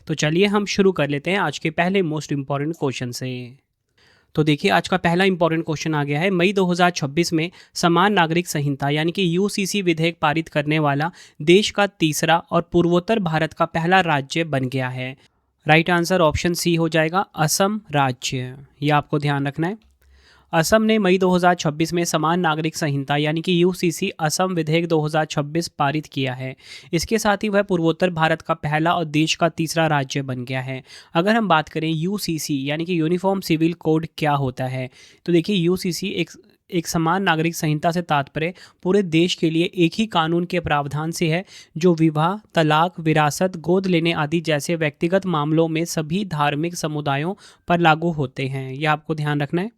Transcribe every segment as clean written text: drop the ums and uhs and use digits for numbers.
तो चलिए हम शुरू कर लेते हैं आज के पहले मोस्ट इम्पॉर्टेंट क्वेश्चन से। तो देखिए आज का पहला इंपॉर्टेंट क्वेश्चन आ गया है। मई 2026 में समान नागरिक संहिता यानी कि यूसीसी विधेयक पारित करने वाला देश का तीसरा और पूर्वोत्तर भारत का पहला राज्य बन गया है। राइट आंसर ऑप्शन सी हो जाएगा, असम राज्य। ये आपको ध्यान रखना है। असम ने मई 2026 में समान नागरिक संहिता यानी कि यूसीसी असम विधेयक 2026 पारित किया है। इसके साथ ही वह पूर्वोत्तर भारत का पहला और देश का तीसरा राज्य बन गया है। अगर हम बात करें यूसीसी यानी कि यूनिफॉर्म सिविल कोड क्या होता है, तो देखिए यूसीसी एक समान नागरिक संहिता से तात्पर्य पूरे देश के लिए एक ही कानून के प्रावधान से है, जो विवाह, तलाक, विरासत, गोद लेने आदि जैसे व्यक्तिगत मामलों में सभी धार्मिक समुदायों पर लागू होते हैं। यह आपको ध्यान रखना है।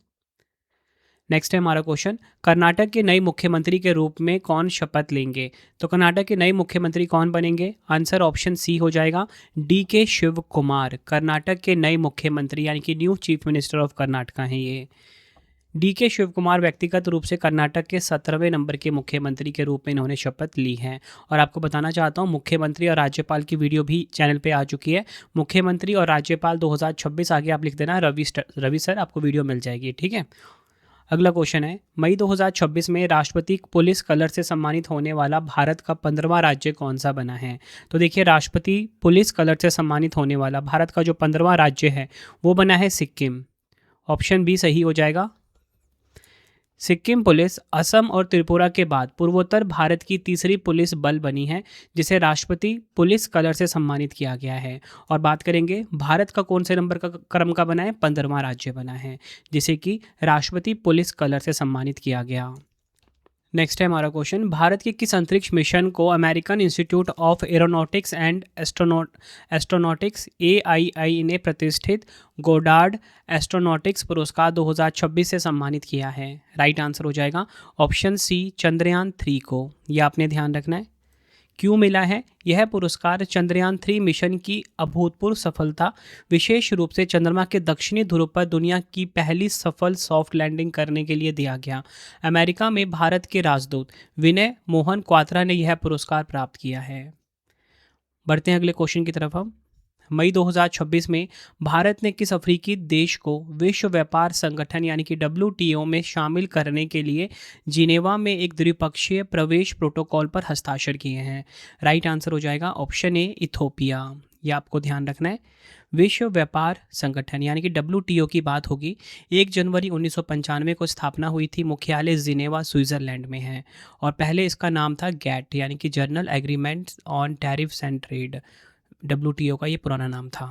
नेक्स्ट है हमारा क्वेश्चन, कर्नाटक के नए मुख्यमंत्री के रूप में कौन शपथ लेंगे? तो कर्नाटक के नए मुख्यमंत्री कौन बनेंगे? आंसर ऑप्शन सी हो जाएगा, DK शिव कुमार। कर्नाटक के नए मुख्यमंत्री यानी कि new chief minister of Karnataka हैं ये। DK शिव कुमार व्यक्तिगत रूप से कर्नाटक के 17वें नंबर के मुख्यमंत्री के रूप में इन्होंने शपथ ली है। और आपको बताना चाहता हूँ, मुख्यमंत्री और राज्यपाल की वीडियो भी चैनल पे आ चुकी है। मुख्यमंत्री और राज्यपाल 2026 आगे आप लिख देना रवि सर, आपको वीडियो मिल जाएगी। ठीक है। अगला क्वेश्चन है, मई 2026 में राष्ट्रपति पुलिस कलर से सम्मानित होने वाला भारत का 15वां राज्य कौन सा बना है? तो देखिए राष्ट्रपति पुलिस कलर से सम्मानित होने वाला भारत का जो 15वां राज्य है वो बना है सिक्किम। ऑप्शन बी सही हो जाएगा। सिक्किम पुलिस असम और त्रिपुरा के बाद पूर्वोत्तर भारत की तीसरी पुलिस बल बनी है, जिसे राष्ट्रपति पुलिस कलर से सम्मानित किया गया है। और बात करेंगे भारत का कौन से नंबर का क्रम का बना है? 15वां राज्य बना है, जिसे कि राष्ट्रपति पुलिस कलर से सम्मानित किया गया। नेक्स्ट है हमारा क्वेश्चन, भारत के किस अंतरिक्ष मिशन को American institute of aeronautics and astronautics AII ने प्रतिष्ठित गोडार्ड एस्ट्रोनॉटिक्स पुरस्कार 2026 से सम्मानित किया है? राइट आंसर हो जाएगा ऑप्शन सी, चंद्रयान 3 को। यह आपने ध्यान रखना है। क्यों मिला है? यह पुरस्कार चंद्रयान 3 मिशन की अभूतपूर्व सफलता, विशेष रूप से चंद्रमा के दक्षिणी ध्रुव पर दुनिया की पहली सफल सॉफ्ट लैंडिंग करने के लिए दिया गया। अमेरिका में भारत के राजदूत विनय मोहन क्वात्रा ने यह पुरस्कार प्राप्त किया है। बढ़ते हैं अगले क्वेश्चन की तरफ। हम मई 2026 में भारत ने किस अफ्रीकी देश को विश्व व्यापार संगठन यानी कि WTO में शामिल करने के लिए जिनेवा में एक द्विपक्षीय प्रवेश प्रोटोकॉल पर हस्ताक्षर किए हैं? राइट आंसर हो जाएगा ऑप्शन ए, इथोपिया। यह आपको ध्यान रखना है। विश्व व्यापार संगठन यानी कि WTO की बात होगी। 1 जनवरी 1995 को स्थापना हुई थी। मुख्यालय जिनेवा स्विट्जरलैंड में है और पहले इसका नाम था GATT यानी कि journal agreement on tariffs and trade. WTO का ये पुराना नाम था।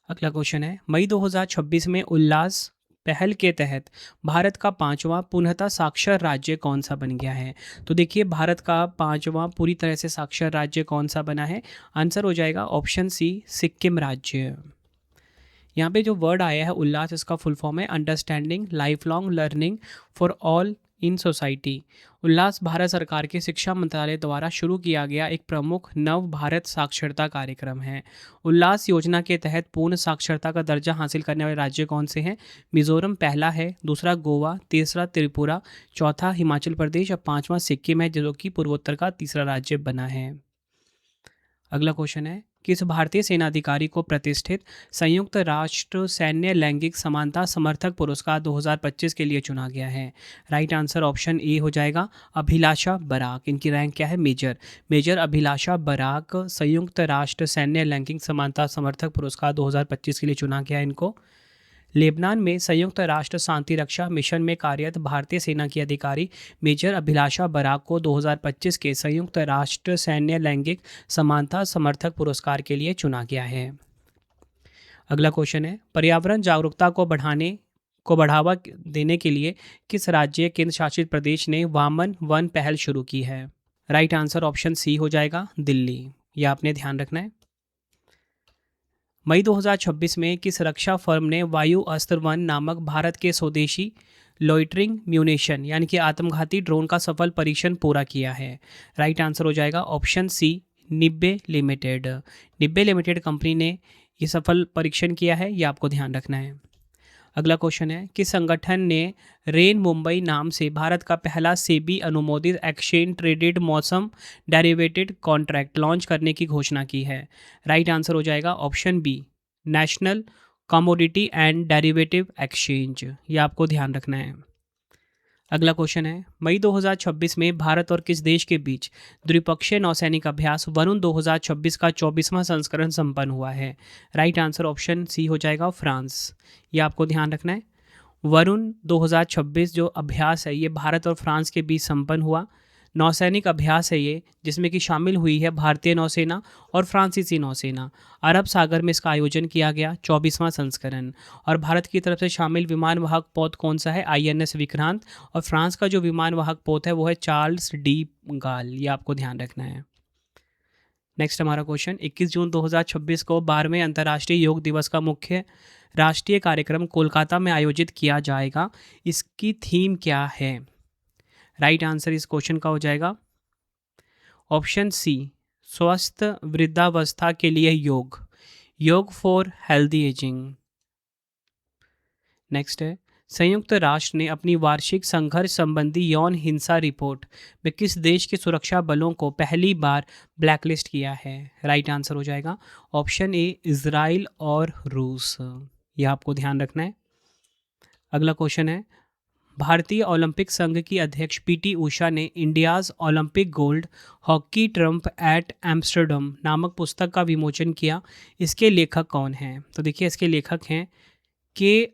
अगला क्वेश्चन है, मई 2026 में उल्लास पहल के तहत भारत का 5वां पूर्णतः साक्षर राज्य कौन सा बन गया है? तो देखिए भारत का 5वां पूरी तरह से साक्षर राज्य कौन सा बना है? आंसर हो जाएगा ऑप्शन सी, सिक्किम राज्य। यहाँ पे जो वर्ड आया है उल्लास, इसका फुल फॉर्म है understanding life long learning for all in society. Ullas Bharat सरकार के शिक्षा मंत्रालय द्वारा शुरू किया गया एक प्रमुख नव भारत साक्षरता कार्यक्रम है। उल्लास योजना के तहत पूर्ण साक्षरता का दर्जा हासिल करने वाले राज्य कौन से हैं? मिजोरम पहला है, दूसरा गोवा, तीसरा त्रिपुरा, चौथा हिमाचल प्रदेश और 5वां सिक्किम है, जो कि पूर्वोत्तर का तीसरा राज्य बना है। अगला क्वेश्चन है, किस भारतीय सेनाधिकारी को प्रतिष्ठित संयुक्त राष्ट्र सैन्य लैंगिक समानता समर्थक पुरस्कार 2025 के लिए चुना गया है? राइट आंसर ऑप्शन ए हो जाएगा, अभिलाषा बराक। इनकी रैंक क्या है? मेजर अभिलाषा बराक संयुक्त राष्ट्र सैन्य लैंगिक समानता समर्थक पुरस्कार 2025 के लिए चुना गया इनको। लेबनान में संयुक्त राष्ट्र शांति रक्षा मिशन में कार्यरत भारतीय सेना की अधिकारी मेजर अभिलाषा बराक को 2025 के संयुक्त राष्ट्र सैन्य लैंगिक समानता समर्थक पुरस्कार के लिए चुना गया है। अगला क्वेश्चन है, पर्यावरण जागरूकता को बढ़ावा देने के लिए किस राज्य केंद्र शासित प्रदेश ने वामन वन पहल शुरू की है? राइट आंसर ऑप्शन सी हो जाएगा, दिल्ली। यह आपने ध्यान रखना है। मई 2026 में किस रक्षा फर्म ने वायु अस्त्र वन नामक भारत के स्वदेशी लॉइटरिंग म्यूनिशन यानी कि आत्मघाती ड्रोन का सफल परीक्षण पूरा किया है? राइट आंसर हो जाएगा option C, Nibe limited. Nibe limited company ने ये सफल परीक्षण किया है, ये आपको ध्यान रखना है। अगला क्वेश्चन है, किस संगठन ने रेन मुंबई नाम से भारत का पहला सेबी अनुमोदित एक्सचेंज ट्रेडेड मौसम डेरिवेटेड कॉन्ट्रैक्ट लॉन्च करने की घोषणा की है? राइट आंसर हो जाएगा option B, national commodity and derivative exchange. ये आपको ध्यान रखना है। अगला क्वेश्चन है, मई 2026 में भारत और किस देश के बीच द्विपक्षीय नौसैनिक अभ्यास वरुण 2026 का 24वां संस्करण संपन्न हुआ है? राइट आंसर ऑप्शन सी हो जाएगा, फ्रांस। ये आपको ध्यान रखना है। वरुण 2026 जो अभ्यास है ये भारत और फ्रांस के बीच संपन्न हुआ। नौसैनिक अभ्यास है ये, जिसमें कि शामिल हुई है भारतीय नौसेना और फ्रांसीसी नौसेना। अरब सागर में इसका आयोजन किया गया, 24वां संस्करण। और भारत की तरफ से शामिल विमान वाहक पोत कौन सा है? INS विक्रांत। और फ्रांस का जो विमान वाहक पोत है वो है चार्ल्स डी गाल। ये आपको ध्यान रखना है। नेक्स्ट हमारा क्वेश्चन, 21 जून 2026 को 12वें अंतर्राष्ट्रीय योग दिवस का मुख्य राष्ट्रीय कार्यक्रम कोलकाता में आयोजित किया जाएगा। इसकी थीम क्या है? राइट आंसर इस क्वेश्चन का हो जाएगा ऑप्शन सी, स्वस्थ वृद्धावस्था के लिए योग, योग फॉर हेल्दी एजिंग। नेक्स्ट है, संयुक्त राष्ट्र ने अपनी वार्षिक संघर्ष संबंधी यौन हिंसा रिपोर्ट में किस देश के सुरक्षा बलों को पहली बार ब्लैकलिस्ट किया है? राइट आंसर हो जाएगा ऑप्शन ए, इजराइल और रूस। यह आपको ध्यान रखना है। अगला क्वेश्चन है, भारतीय ओलंपिक संघ की अध्यक्ष PT उषा ने India's Olympic gold hockey triumph at Amsterdam नामक पुस्तक का विमोचन किया। इसके लेखक कौन हैं? तो देखिए इसके लेखक हैं के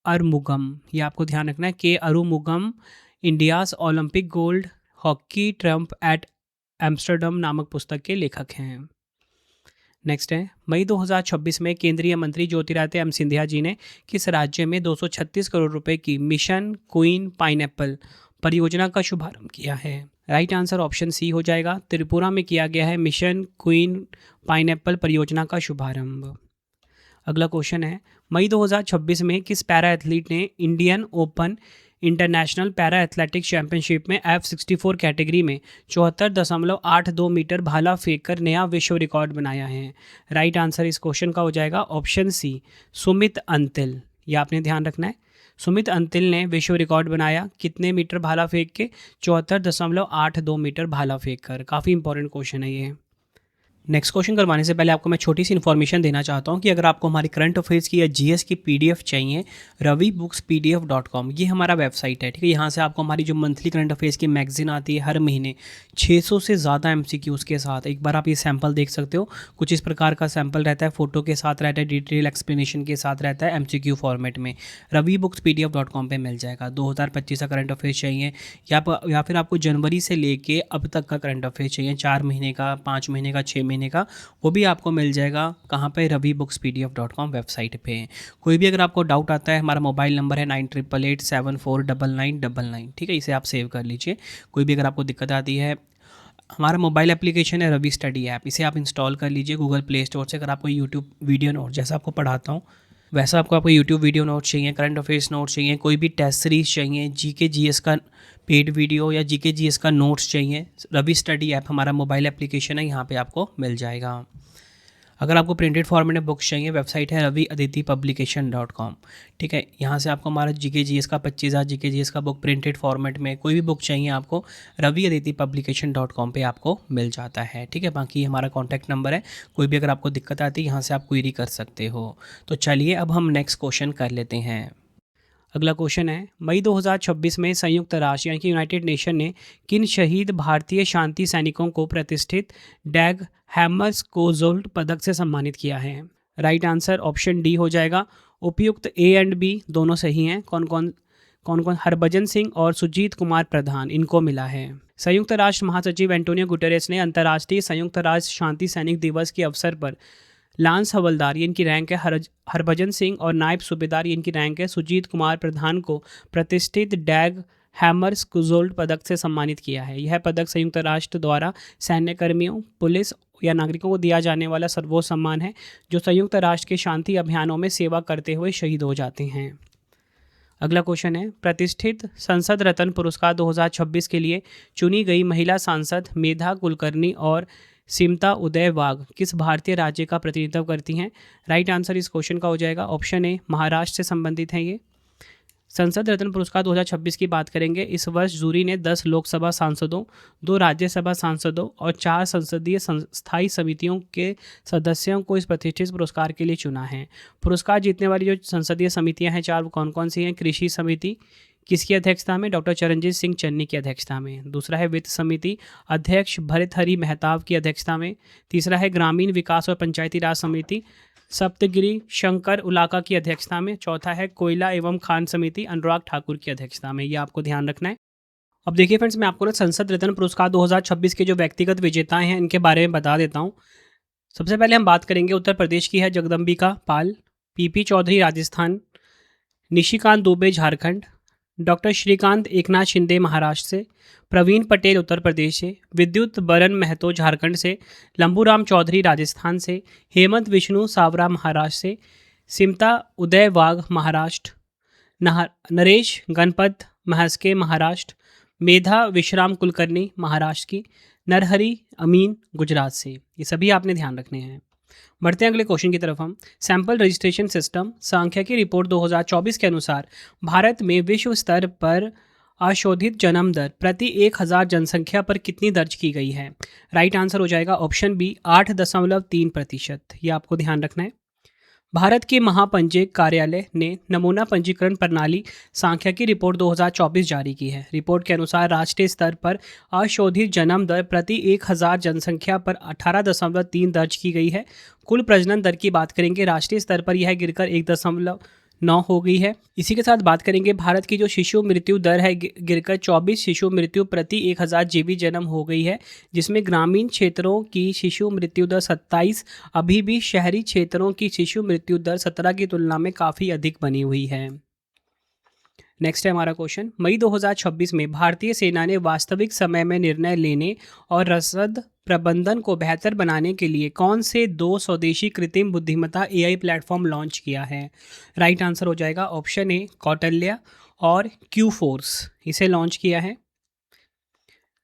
अरुमुगम। ये आपको ध्यान रखना है, K Arumugam India's Olympic gold hockey triumph at Amsterdam नामक पुस्तक के लेखक हैं। नेक्स्ट है, मई 2026 में केंद्रीय मंत्री ज्योतिरादित्य सिंधिया जी ने किस राज्य में 236 करोड़ रुपए की मिशन क्वीन पाइनएप्पल परियोजना का शुभारंभ किया है? राइट आंसर ऑप्शन सी हो जाएगा, त्रिपुरा में किया गया है मिशन क्वीन पाइनएप्पल परियोजना का शुभारंभ। अगला क्वेश्चन है, मई 2026 में किस पैरा एथलीट ने Indian open international para athletics championship में F64 कैटेगरी में 74.82 मीटर भाला फेंक कर नया विश्व रिकॉर्ड बनाया है? राइट आंसर इस क्वेश्चन का हो जाएगा ऑप्शन सी, सुमित अंतिल। यह आपने ध्यान रखना है। सुमित अंतिल ने विश्व रिकॉर्ड बनाया कितने मीटर भाला फेंक के? 74.82 मीटर भाला फेंक कर। काफ़ी इंपॉर्टेंट क्वेश्चन है ये। नेक्स्ट क्वेश्चन करवाने से पहले आपको मैं छोटी सी इन्फॉर्मेशन देना चाहता हूँ कि अगर आपको हमारी करंट अफेयर्स की या GS की PDF चाहिए, ravibookspdf.com ये हमारा वेबसाइट है, ठीक है। यहाँ से आपको हमारी जो मंथली करंट अफेयर्स की मैगजीन आती है हर महीने 600 से ज़्यादा MCQs के साथ, एक बार आप ये सैम्पल देख सकते हो। कुछ इस प्रकार का सैम्पल रहता है, फ़ोटो के साथ रहता है, डिटेल एक्सप्लेनेशन के साथ रहता है, MCQ फॉर्मेट में। ravibookspdf.com पर मिल जाएगा। 2025 का करंट अफेयर्स चाहिए या फिर आपको जनवरी से लेके अब तक का करंट अफेयर्स चाहिए, 4 महीने का, 5 महीने का, 6 महीने का, वो भी आपको मिल जाएगा। कहाँ पे? ravibookspdf.com वेबसाइट पे। कोई भी अगर आपको डाउट आता है, हमारा मोबाइल नंबर है 9888749999, ठीक है। इसे आप सेव कर लीजिए। कोई भी अगर आपको दिक्कत आती है, हमारा मोबाइल एप्लीकेशन है रवि स्टडी ऐप, इसे आप इंस्टॉल कर लीजिए गूगल प्ले स्टोर से। अगर आपको यूट्यूब वीडियो नोट जैसा आपको पढ़ाता हूँ वैसा आपको यूट्यूब वीडियो नोट्स चाहिए, करंट अफेयर्स नोट्स चाहिए, कोई भी टेस्ट सीरीज चाहिए, GK GS का पेड वीडियो या GK GS का नोट्स चाहिए, रवि स्टडी ऐप हमारा मोबाइल एप्लीकेशन है, यहाँ पे आपको मिल जाएगा। अगर आपको प्रिंटेड फॉर्मेट में बुक्स चाहिए, वेबसाइट है raviaditipublication.com, ठीक है। यहाँ से आपको हमारा GK GS का 25,000 GK GS का बुक प्रिंटेड फॉर्मेट में कोई भी बुक चाहिए आपको raviaditipublication.com पे आपको मिल जाता है, ठीक है। बाकी हमारा कॉन्टैक्ट नंबर है, कोई भी अगर आपको दिक्कत आती है यहाँ से आप क्वेरी कर सकते हो। तो चलिए अब हम नेक्स्ट क्वेश्चन कर लेते हैं। अगला क्वेश्चन है, मई 2026 में संयुक्त राष्ट्र यानी कि यूनाइटेड नेशन ने किन शहीद भारतीय शांति सैनिकों को प्रतिष्ठित डैग हैमर्सकोज़ोल्ड पदक से सम्मानित किया है? राइट आंसर ऑप्शन डी हो जाएगा। उपयुक्त A एंड B दोनों सही हैं। कौन कौन? हरभजन सिंह और सुजीत कुमार प्रधान, इनको मिला है। संयुक्त राष्ट्र महासचिव एंटोनियो गुटेरेस ने अंतर्राष्ट्रीय संयुक्त राष्ट्र शांति सैनिक दिवस के अवसर पर लांस हवलदार इनकी रैंक है हरभजन सिंह और नायब सूबेदार इनकी रैंक है सुजीत कुमार प्रधान को प्रतिष्ठित डैग हैमर्सकोज़ोल्ड पदक से सम्मानित किया है। यह पदक संयुक्त राष्ट्र द्वारा सैन्य कर्मियों, पुलिस या नागरिकों को दिया जाने वाला सर्वोच्च सम्मान है जो संयुक्त राष्ट्र के शांति अभियानों में सेवा करते हुए शहीद हो जाते हैं। अगला क्वेश्चन है, प्रतिष्ठित संसद रत्न पुरस्कार 2026 के लिए चुनी गई महिला सांसद मेधा कुलकर्णी और सिमता उदय वाघ किस भारतीय राज्य का प्रतिनिधित्व करती हैं? राइट आंसर इस क्वेश्चन का हो जाएगा ऑप्शन ए, महाराष्ट्र से संबंधित हैं ये। संसद रत्न पुरस्कार 2026 की बात करेंगे। इस वर्ष जूरी ने 10 लोकसभा सांसदों, 2 राज्यसभा सांसदों और 4 संसदीय स्थायी समितियों के सदस्यों को इस प्रतिष्ठित पुरस्कार के लिए चुना है। पुरस्कार जीतने वाली जो संसदीय समितियां हैं 4, वो कौन कौन सी हैं? कृषि समिति किसकी अध्यक्षता में? डॉक्टर चरणजीत सिंह चन्नी की अध्यक्षता में। दूसरा है वित्त समिति, अध्यक्ष भरतहरि मेहताब की अध्यक्षता में। तीसरा है ग्रामीण विकास और पंचायती राज समिति, सप्तगिरी शंकर उलाका की अध्यक्षता में। चौथा है कोयला एवं खान समिति, अनुराग ठाकुर की अध्यक्षता में। ये आपको ध्यान रखना है। अब देखिए फ्रेंड्स, मैं आपको ना संसद रत्न पुरस्कार 2026 के जो व्यक्तिगत विजेता हैं इनके बारे में बता देता हूँ। सबसे पहले हम बात करेंगे उत्तर प्रदेश की है जगदम्बिका पाल, पीपी चौधरी राजस्थान, निशिकांत दुबे झारखंड, डॉक्टर श्रीकांत एकनाथ शिंदे महाराष्ट्र से, प्रवीण पटेल उत्तर प्रदेश से, विद्युत बरन महतो झारखंड से, लंबूराम चौधरी राजस्थान से, हेमंत विष्णु सावरा महाराष्ट्र से, सिमता उदय वाघ महाराष्ट्र, नरेश गणपत महस्के महाराष्ट्र, मेधा विश्राम कुलकर्णी महाराष्ट्र की, नरहरि अमीन गुजरात से। ये सभी आपने ध्यान रखने हैं। बढ़ते हैं अगले क्वेश्चन की तरफ हम। सैंपल रजिस्ट्रेशन सिस्टम सांख्यिकी रिपोर्ट 2024 के अनुसार भारत में विश्व स्तर पर अशोधित जन्म दर प्रति 1000 जनसंख्या पर कितनी दर्ज की गई है? राइट आंसर हो जाएगा ऑप्शन बी, 8.3%। ये आपको ध्यान रखना है। भारत के महापंजीयक कार्यालय ने नमूना पंजीकरण प्रणाली सांख्यिकी रिपोर्ट 2024 जारी की है। रिपोर्ट के अनुसार राष्ट्रीय स्तर पर अशोधित जन्म दर प्रति 1000 जनसंख्या पर 18.3 दर्ज की गई है। कुल प्रजनन दर की बात करेंगे, राष्ट्रीय स्तर पर यह गिरकर 1.9 हो गई है। इसी के साथ बात करेंगे भारत की जो शिशु मृत्यु दर है गिरकर 24 शिशु मृत्यु प्रति 1000 जीवित जन्म हो गई है, जिसमें ग्रामीण क्षेत्रों की शिशु मृत्यु दर 27, अभी भी शहरी क्षेत्रों की शिशु मृत्यु दर 17 की तुलना में काफ़ी अधिक बनी हुई है। नेक्स्ट है हमारा क्वेश्चन। मई 2026 में भारतीय सेना ने वास्तविक समय में निर्णय लेने और रसद प्रबंधन को बेहतर बनाने के लिए कौन से 2 स्वदेशी कृत्रिम बुद्धिमत्ता एआई प्लेटफॉर्म लॉन्च किया है? राइट आंसर हो जाएगा ऑप्शन ए, कौटिल्य और क्यू फोर्स, इसे लॉन्च किया है।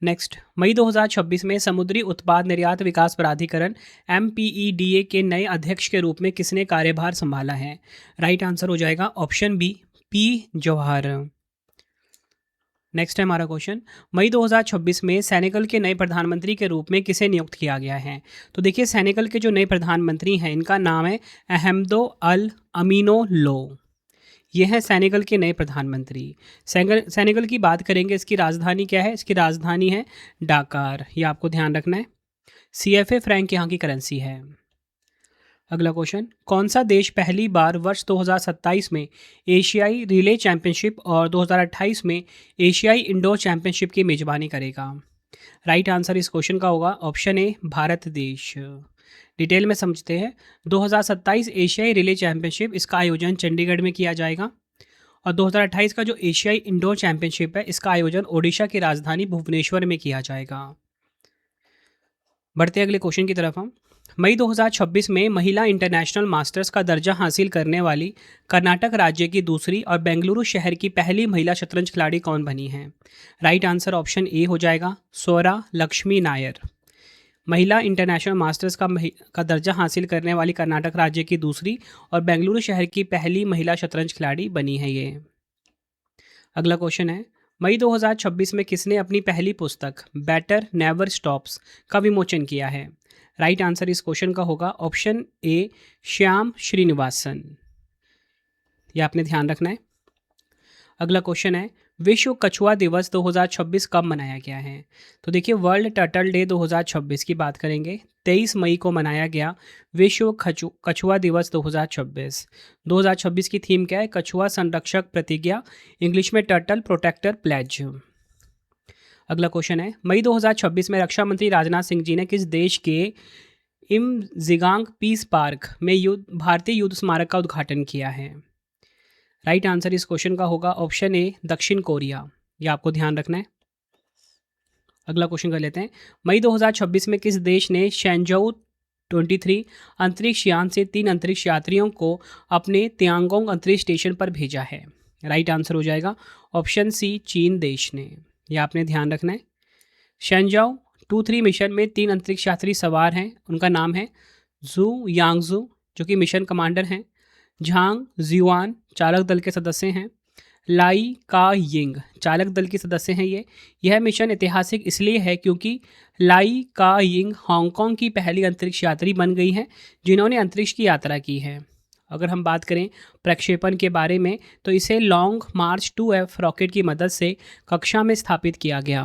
नेक्स्ट, मई 2026 में समुद्री उत्पाद निर्यात विकास प्राधिकरण MPEDA के नए अध्यक्ष के रूप में किसने कार्यभार संभाला है? राइट आंसर हो जाएगा option B, P Jawahar. Next है हमारा क्वेश्चन। मई 2026 में सेनेगल के नए प्रधानमंत्री के रूप में किसे नियुक्त किया गया है? तो देखिए, सेनेगल के जो नए प्रधानमंत्री हैं इनका नाम है अहमदो अल अमीनो लो। ये हैं सेनेगल के नए प्रधानमंत्री। सेनेगल की बात करेंगे, इसकी राजधानी क्या है? इसकी राजधानी है डाकार। ये आपको ध्यान रखना है। CFA फ्रैंक यहाँ की करेंसी है। अगला क्वेश्चन, कौन सा देश पहली बार वर्ष 2027 में एशियाई रिले चैंपियनशिप और 2028 में एशियाई इंडोर चैंपियनशिप की मेजबानी करेगा? राइट आंसर इस क्वेश्चन का होगा ऑप्शन ए, भारत देश। डिटेल में समझते हैं। 2027 एशियाई रिले चैंपियनशिप, इसका आयोजन चंडीगढ़ में किया जाएगा। और 2028 का जो एशियाई इंडोर चैंपियनशिप है, इसका आयोजन ओडिशा की राजधानी भुवनेश्वर में किया जाएगा। बढ़ते अगले क्वेश्चन की तरफ हम। मई 2026 में महिला इंटरनेशनल मास्टर्स का दर्जा हासिल करने वाली कर्नाटक राज्य की दूसरी और बेंगलुरु शहर की पहली महिला शतरंज खिलाड़ी कौन बनी है? राइट आंसर ऑप्शन ए हो जाएगा, स्वरा लक्ष्मी नायर। महिला इंटरनेशनल मास्टर्स का दर्जा हासिल करने वाली कर्नाटक राज्य की दूसरी और बेंगलुरु शहर की पहली महिला शतरंज खिलाड़ी बनी है ये। अगला क्वेश्चन है, मई 2026 में किसने अपनी पहली पुस्तक बेटर नेवर स्टॉप्स का विमोचन किया है? राइट आंसर इस क्वेश्चन का होगा ऑप्शन ए, श्याम श्रीनिवासन। ये आपने ध्यान रखना है। अगला क्वेश्चन है, विश्व कछुआ दिवस 2026 कब मनाया गया है? तो देखिए, वर्ल्ड टर्टल डे 2026 की बात करेंगे। 23 मई को मनाया गया विश्व कछुआ दिवस 2026। 2026 की थीम क्या है? कछुआ संरक्षक प्रतिज्ञा, इंग्लिश में टर्टल प्रोटेक्टर प्लेज। अगला क्वेश्चन है, मई 2026 में रक्षा मंत्री राजनाथ सिंह जी ने किस देश के इमजिगांग पीस पार्क में भारतीय युद्ध स्मारक का उद्घाटन किया है? राइट आंसर इस क्वेश्चन का होगा ऑप्शन ए, दक्षिण कोरिया। ये आपको ध्यान रखना है। अगला क्वेश्चन कर लेते हैं, मई 2026 में किस देश ने शेंजोउ 23 अंतरिक्ष यान से 3 अंतरिक्ष यात्रियों को अपने त्यांगोंग अंतरिक्ष स्टेशन पर भेजा है? राइट आंसर हो जाएगा ऑप्शन सी, चीन देश ने। यह आपने ध्यान रखना है। शेंजोउ 2-3 मिशन में 3 अंतरिक्ष यात्री सवार हैं। उनका नाम है जू यांगजू, जो कि मिशन कमांडर हैं, झांग जियुआन चालक दल के सदस्य हैं, लाई का यिंग चालक दल के सदस्य हैं। यह मिशन ऐतिहासिक इसलिए है क्योंकि लाई का यिंग हांगकांग की पहली अंतरिक्ष यात्री बन गई हैं जिन्होंने अंतरिक्ष की यात्रा की है। अगर हम बात करें प्रक्षेपण के बारे में तो इसे लॉन्ग मार्च 2F रॉकेट की मदद से कक्षा में स्थापित किया गया।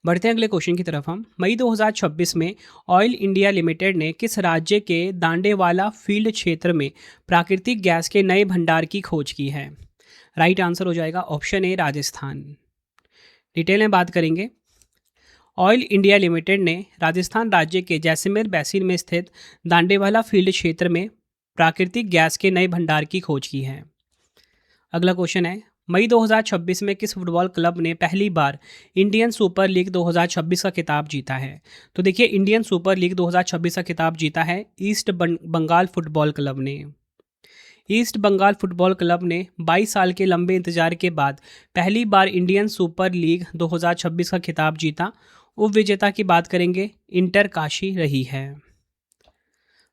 बढ़ते हैं अगले क्वेश्चन की तरफ हम। मई 2026 में ऑयल इंडिया लिमिटेड ने किस राज्य के दांडेवाला फील्ड क्षेत्र में प्राकृतिक गैस के नए भंडार की खोज की है? राइट आंसर हो जाएगा ऑप्शन ए राजस्थान। डिटेल में बात करेंगे। ऑयल इंडिया लिमिटेड ने राजस्थान राज्य के जैसलमेर बेसिन में स्थित दांडेवाला फील्ड क्षेत्र में प्राकृतिक गैस के नए भंडार की खोज की है। अगला क्वेश्चन है, मई 2026 में किस फुटबॉल क्लब ने पहली बार इंडियन सुपर लीग 2026 का खिताब जीता है? तो देखिए, इंडियन सुपर लीग 2026 का खिताब जीता है ईस्ट बंगाल फुटबॉल क्लब ने। ईस्ट बंगाल फुटबॉल क्लब ने 22 साल के लंबे इंतजार के बाद पहली बार इंडियन सुपर लीग 2026 का खिताब जीता। उप विजेता की बात करेंगे, इंटर काशी रही है।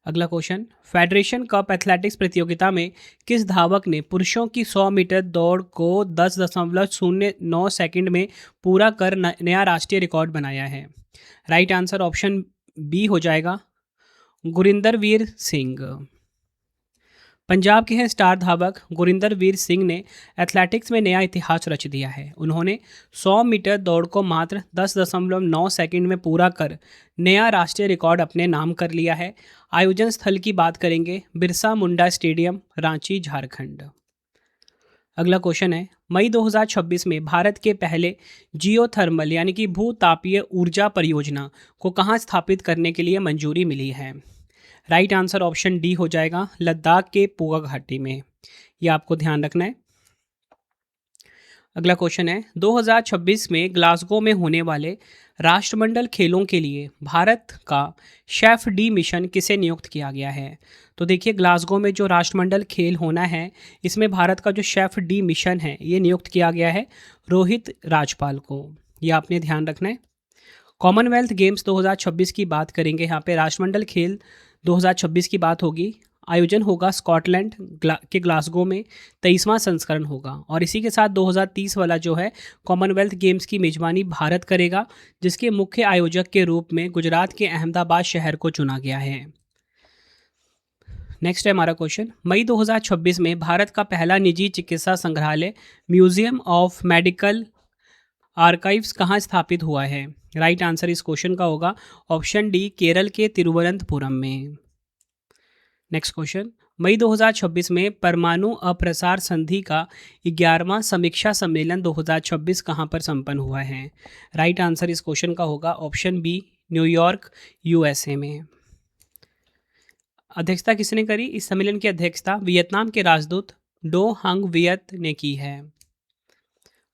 अगला क्वेश्चन, फेडरेशन कप एथलेटिक्स प्रतियोगिता में किस धावक ने पुरुषों की 100 मीटर दौड़ को 10.09 सेकंड में पूरा कर नया राष्ट्रीय रिकॉर्ड बनाया है? राइट आंसर ऑप्शन बी हो जाएगा, गुरिंदर वीर सिंह। पंजाब के हैं स्टार धावक गुरिंदर वीर सिंह ने एथलेटिक्स में नया इतिहास रच दिया है। उन्होंने 100 मीटर दौड़ को मात्र 10.9 सेकंड में पूरा कर नया राष्ट्रीय रिकॉर्ड अपने नाम कर लिया है। आयोजन स्थल की बात करेंगे, बिरसा मुंडा स्टेडियम, रांची, झारखंड। अगला क्वेश्चन है, मई 2026 में भारत के पहले जियोथर्मल यानी कि भूतापीय ऊर्जा परियोजना को कहाँ स्थापित करने के लिए मंजूरी मिली है? राइट आंसर ऑप्शन डी हो जाएगा, लद्दाख के पुआ घाटी में। यह आपको ध्यान रखना है। अगला क्वेश्चन है, 2026 में ग्लासगो में होने वाले राष्ट्रमंडल खेलों के लिए भारत का शेफ डी मिशन किसे नियुक्त किया गया है? तो देखिए, ग्लासगो में जो राष्ट्रमंडल खेल होना है इसमें भारत का जो शेफ डी मिशन है ये नियुक्त किया गया है रोहित राजपाल को। यह आपने ध्यान रखना है। कॉमनवेल्थ गेम्स 2026 की बात करेंगे। यहाँ पे राष्ट्रमंडल खेल 2026 की बात होगी। आयोजन होगा स्कॉटलैंड के ग्लासगो में, 23वां संस्करण होगा। और इसी के साथ 2030 वाला जो है कॉमनवेल्थ गेम्स की मेजबानी भारत करेगा, जिसके मुख्य आयोजक के रूप में गुजरात के अहमदाबाद शहर को चुना गया है। नेक्स्ट है हमारा क्वेश्चन, मई 2026 में भारत का पहला निजी चिकित्सा संग्रहालय म्यूजियम ऑफ मेडिकल आर्काइव्स कहाँ स्थापित हुआ है? राइट आंसर इस क्वेश्चन का होगा ऑप्शन डी, केरल के तिरुवनंतपुरम में। नेक्स्ट क्वेश्चन, मई 2026 में परमाणु अप्रसार संधि का 11वां समीक्षा सम्मेलन 2026 कहाँ पर संपन्न हुआ है? राइट आंसर इस क्वेश्चन का होगा ऑप्शन बी, न्यूयॉर्क, यूएसए में। अध्यक्षता किसने करी? इस सम्मेलन की अध्यक्षता वियतनाम के राजदूत डो हंग वियत ने की है।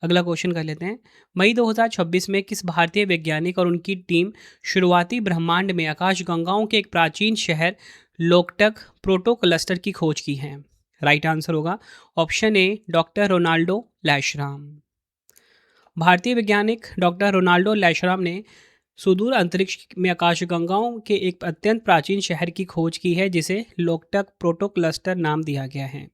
अगला क्वेश्चन कर लेते हैं, मई 2026 में किस भारतीय वैज्ञानिक और उनकी टीम शुरुआती ब्रह्मांड में आकाशगंगाओं के एक प्राचीन शहर लोकटक प्रोटो क्लस्टर की खोज की है? राइट आंसर होगा option A, doctor Ronaldo Laishram. भारतीय वैज्ञानिक डॉक्टर रोनाल्डो लैशराम ने सुदूर अंतरिक्ष में आकाशगंगाओं के एक अत्यंत प्राचीन शहर की खोज की है जिसे लोकटक प्रोटो क्लस्टर नाम दिया गया है।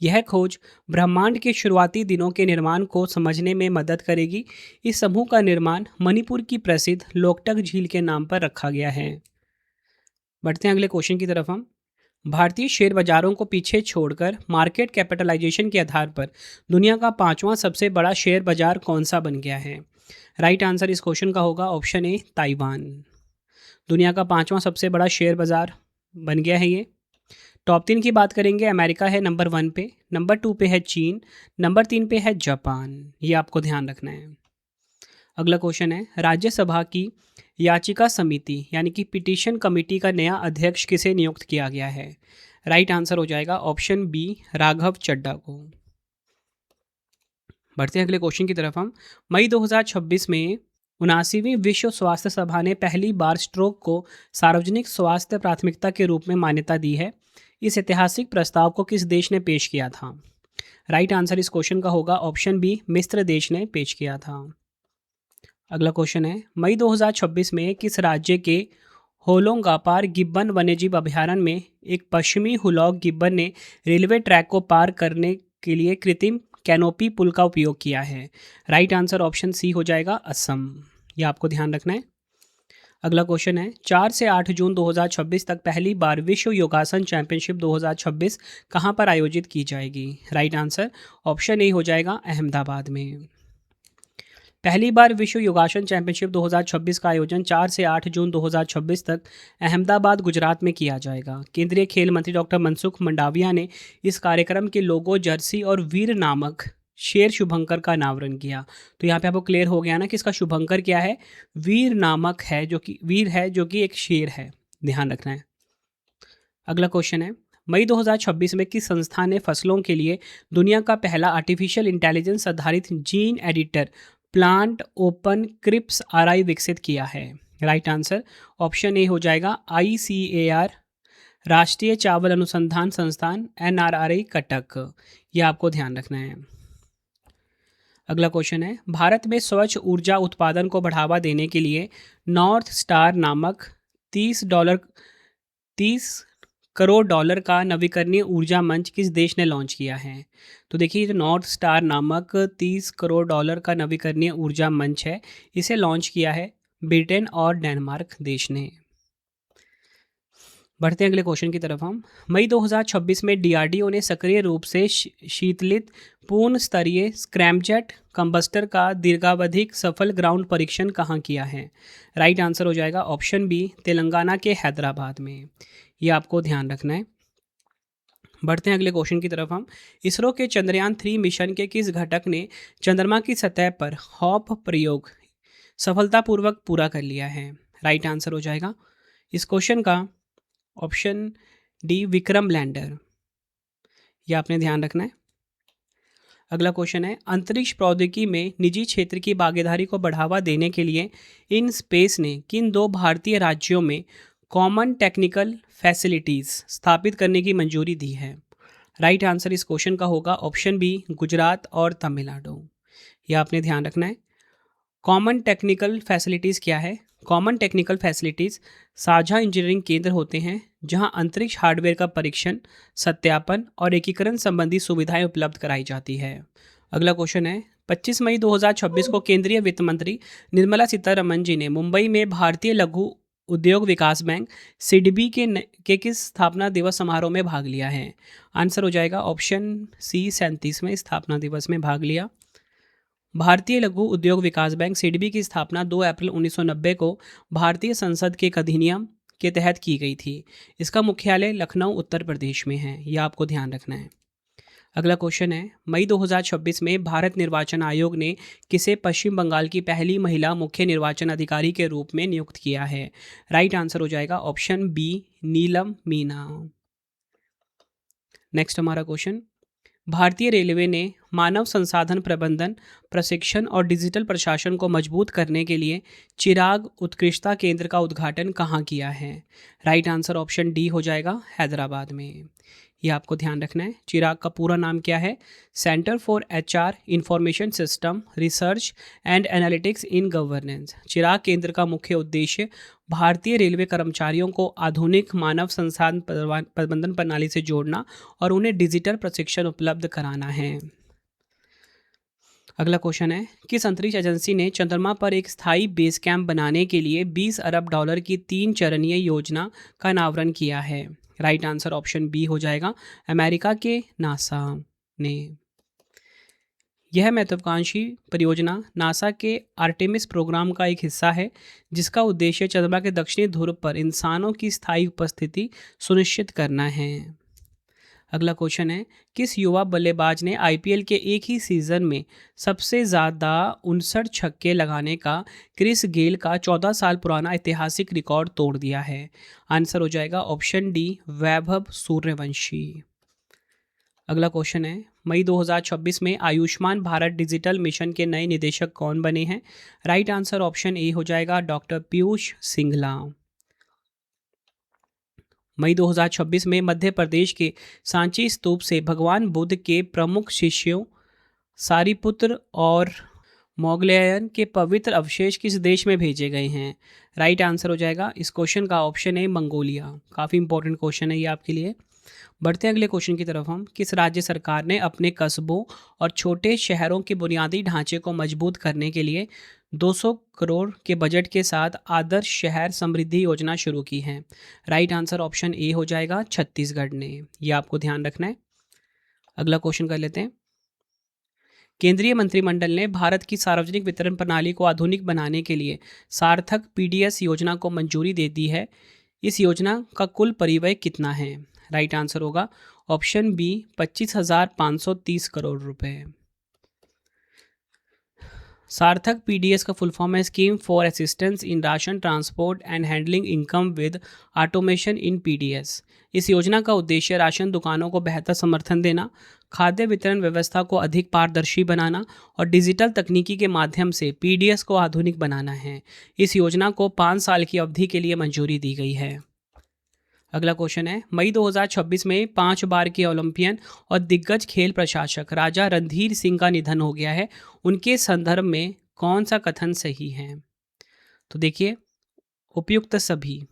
यह खोज ब्रह्मांड के शुरुआती दिनों के निर्माण को समझने में मदद करेगी। इस समूह का निर्माण मणिपुर की प्रसिद्ध लोकटक झील के नाम पर रखा गया है। बढ़ते हैं अगले क्वेश्चन की तरफ हम। भारतीय शेयर बाजारों को पीछे छोड़कर मार्केट कैपिटलाइजेशन के आधार पर दुनिया का 5वां सबसे बड़ा शेयर बाजार कौन सा बन गया है? राइट आंसर इस क्वेश्चन का होगा ऑप्शन ए, ताइवान। दुनिया का 5वां सबसे बड़ा शेयर बाजार बन गया है ये। टॉप 3 की बात करेंगे, अमेरिका है नंबर 1 पे, नंबर 2 पे है चीन, नंबर 3 पे है जापान। ये आपको ध्यान रखना है। अगला क्वेश्चन है, राज्यसभा की याचिका समिति यानी कि पिटीशन कमेटी का नया अध्यक्ष किसे नियुक्त किया गया है? राइट आंसर हो जाएगा ऑप्शन बी, राघव चड्ढा को। बढ़ते हैं अगले क्वेश्चन की तरफ हम। मई 2026 में 79वीं विश्व स्वास्थ्य सभा ने पहली बार स्ट्रोक को सार्वजनिक स्वास्थ्य प्राथमिकता के रूप में मान्यता दी है। इस ऐतिहासिक प्रस्ताव को किस देश ने पेश किया था? राइट आंसर इस क्वेश्चन का होगा ऑप्शन बी, मिस्र देश ने पेश किया था। अगला क्वेश्चन है, मई 2026 में किस राज्य के होलोंगापार गिब्बन वन्यजीव अभयारण्य में एक पश्चिमी हुलॉक गिब्बन ने रेलवे ट्रैक को पार करने के लिए कृत्रिम कैनोपी पुल का उपयोग किया है? राइट आंसर ऑप्शन सी हो जाएगा, असम। ये आपको ध्यान रखना है। अगला क्वेश्चन है, 4 से 8 जून 2026 तक पहली बार विश्व योगासन चैंपियनशिप 2026 कहाँ पर आयोजित की जाएगी? राइट आंसर ऑप्शन ए हो जाएगा, अहमदाबाद में। पहली बार विश्व योगासन चैंपियनशिप 2026 का आयोजन 4 से 8 जून 2026 तक अहमदाबाद, गुजरात में किया जाएगा। केंद्रीय खेल मंत्री डॉक्टर मनसुख मंडाविया ने इस कार्यक्रम के लोगो, जर्सी और वीर नामक शेर शुभंकर का अनावरण किया। तो यहाँ पे आपको क्लियर हो गया ना कि इसका शुभंकर क्या है? वीर नामक है, जो कि वीर है, जो कि एक शेर है, ध्यान रखना है। अगला क्वेश्चन है, मई 2026 में किस संस्था ने फसलों के लिए दुनिया का पहला आर्टिफिशियल इंटेलिजेंस आधारित जीन एडिटर प्लांट ओपन क्रिप्स आरआई विकसित किया है? राइट आंसर ऑप्शन ए हो जाएगा, ICAR, राष्ट्रीय चावल अनुसंधान संस्थान, NRRI कटक। ये आपको ध्यान रखना है। अगला क्वेश्चन है, भारत में स्वच्छ ऊर्जा उत्पादन को बढ़ावा देने के लिए नॉर्थ स्टार नामक 30 करोड़ डॉलर का नवीकरणीय ऊर्जा मंच किस देश ने लॉन्च किया है? तो देखिए, जो नॉर्थ स्टार नामक 30 करोड़ डॉलर का नवीकरणीय ऊर्जा मंच है, इसे लॉन्च किया है ब्रिटेन और डेनमार्क देश ने। बढ़ते हैं अगले क्वेश्चन की तरफ हम। मई 2026 में DRDO ने सक्रिय रूप से शीतलित पूर्ण स्तरीय स्क्रैमजेट कंबस्टर का दीर्घावधिक सफल ग्राउंड परीक्षण कहाँ किया है? राइट आंसर हो जाएगा ऑप्शन बी, तेलंगाना के हैदराबाद में। ये आपको ध्यान रखना है। बढ़ते हैं अगले क्वेश्चन की तरफ हम। इसरो के चंद्रयान 3 मिशन के किस घटक ने चंद्रमा की सतह पर हॉप प्रयोग सफलतापूर्वक पूरा कर लिया है? राइट आंसर हो जाएगा इस क्वेश्चन का ऑप्शन डी, विक्रम लैंडर। यह आपने ध्यान रखना है। अगला क्वेश्चन है, अंतरिक्ष प्रौद्योगिकी में निजी क्षेत्र की भागीदारी को बढ़ावा देने के लिए इन स्पेस ने किन 2 भारतीय राज्यों में कॉमन टेक्निकल फैसिलिटीज़ स्थापित करने की मंजूरी दी है? राइट आंसर इस क्वेश्चन का होगा ऑप्शन बी, गुजरात और तमिलनाडु। यह आपने ध्यान रखना है। कॉमन टेक्निकल फैसिलिटीज़ क्या है? कॉमन टेक्निकल फैसिलिटीज़ साझा इंजीनियरिंग केंद्र होते हैं जहां अंतरिक्ष हार्डवेयर का परीक्षण, सत्यापन और एकीकरण संबंधी सुविधाएं उपलब्ध कराई जाती है। अगला क्वेश्चन है, 25 मई 2026 को केंद्रीय वित्त मंत्री निर्मला सीतारमण जी ने मुंबई में भारतीय लघु उद्योग विकास बैंक सिडबी के किस स्थापना दिवस समारोह में भाग लिया है? आंसर हो जाएगा ऑप्शन सी, 37वें स्थापना दिवस में भाग लिया। भारतीय लघु उद्योग विकास बैंक सिडबी की स्थापना 2 अप्रैल 1990 को भारतीय संसद के एक अधिनियम के तहत की गई थी। इसका मुख्यालय लखनऊ, उत्तर प्रदेश में है। यह आपको ध्यान रखना है। अगला क्वेश्चन है, मई 2026 में भारत निर्वाचन आयोग ने किसे पश्चिम बंगाल की पहली महिला मुख्य निर्वाचन अधिकारी के रूप में नियुक्त किया है? राइट आंसर हो जाएगा ऑप्शन बी, नीलम मीना। नेक्स्ट हमारा क्वेश्चन, भारतीय रेलवे ने मानव संसाधन प्रबंधन, प्रशिक्षण और डिजिटल प्रशासन को मजबूत करने के लिए चिराग उत्कृष्टता केंद्र का उद्घाटन कहाँ किया है? राइट आंसर ऑप्शन डी हो जाएगा, हैदराबाद में। यह आपको ध्यान रखना है। चिराग का पूरा नाम क्या है? Centre for HR information system research and analytics in governance. Chirag केंद्र का मुख्य उद्देश्य भारतीय रेलवे कर्मचारियों को आधुनिक मानव संसाधन प्रबंधन प्रणाली से जोड़ना और उन्हें डिजिटल प्रशिक्षण उपलब्ध कराना है। अगला क्वेश्चन है, किस अंतरिक्ष एजेंसी ने चंद्रमा पर एक स्थायी बेस कैंप बनाने के लिए 20 अरब डॉलर की 3 चरणीय योजना का अनावरण किया है? राइट आंसर ऑप्शन बी हो जाएगा, अमेरिका के नासा ने। यह महत्वाकांक्षी परियोजना नासा के आर्टेमिस प्रोग्राम का एक हिस्सा है जिसका उद्देश्य चंद्रमा के दक्षिणी ध्रुव पर इंसानों की स्थायी उपस्थिति सुनिश्चित करना है। अगला क्वेश्चन है, किस युवा बल्लेबाज ने IPL के एक ही सीज़न में सबसे ज़्यादा 59 छक्के लगाने का क्रिस गेल का 14 साल पुराना ऐतिहासिक रिकॉर्ड तोड़ दिया है? आंसर हो जाएगा ऑप्शन डी, वैभव सूर्यवंशी। अगला क्वेश्चन है, मई 2026 में आयुष्मान भारत डिजिटल मिशन के नए निदेशक कौन बने हैं? राइट आंसर ऑप्शन ए हो जाएगा, डॉक्टर पीयूष सिंघला। मई 2026 में मध्य प्रदेश के सांची स्तूप से भगवान बुद्ध के प्रमुख शिष्यों सारिपुत्र और मोगलायन के पवित्र अवशेष किस देश में भेजे गए हैं? राइट आंसर हो जाएगा इस क्वेश्चन का ऑप्शन है मंगोलिया। काफ़ी इंपॉर्टेंट क्वेश्चन है ये आपके लिए। बढ़ते हैं अगले क्वेश्चन की तरफ। हम किस राज्य सरकार ने अपने कस्बों और छोटे शहरों के बुनियादी ढांचे को मजबूत करने के लिए 200 करोड़ के बजट के साथ आदर्श शहर समृद्धि योजना शुरू की है? राइट आंसर ऑप्शन ए हो जाएगा छत्तीसगढ़ ने। ये आपको ध्यान रखना है। अगला क्वेश्चन कर लेते हैं। केंद्रीय मंत्रिमंडल ने भारत की सार्वजनिक वितरण प्रणाली को आधुनिक बनाने के लिए सार्थक पीडीएस योजना को मंजूरी दे दी है। इस योजना का कुल परिव्यय कितना है? राइट आंसर होगा ऑप्शन बी 25,530 करोड़ रुपए। सार्थक पीडीएस का फुल फॉर्म है scheme for assistance in ration transport and handling income with automation in PDS. इस योजना का उद्देश्य राशन दुकानों को बेहतर समर्थन देना, खाद्य वितरण व्यवस्था को अधिक पारदर्शी बनाना और डिजिटल तकनीकी के माध्यम से पीडीएस को आधुनिक बनाना है। इस योजना को 5 साल की अवधि के लिए मंजूरी दी गई है। अगला क्वेश्चन है मई 2026 में 5 बार के ओलंपियन और दिग्गज खेल प्रशासक राजा रणधीर सिंह का निधन हो गया है। उनके संदर्भ में कौन सा कथन सही है? तो देखिए उपयुक्त सभी।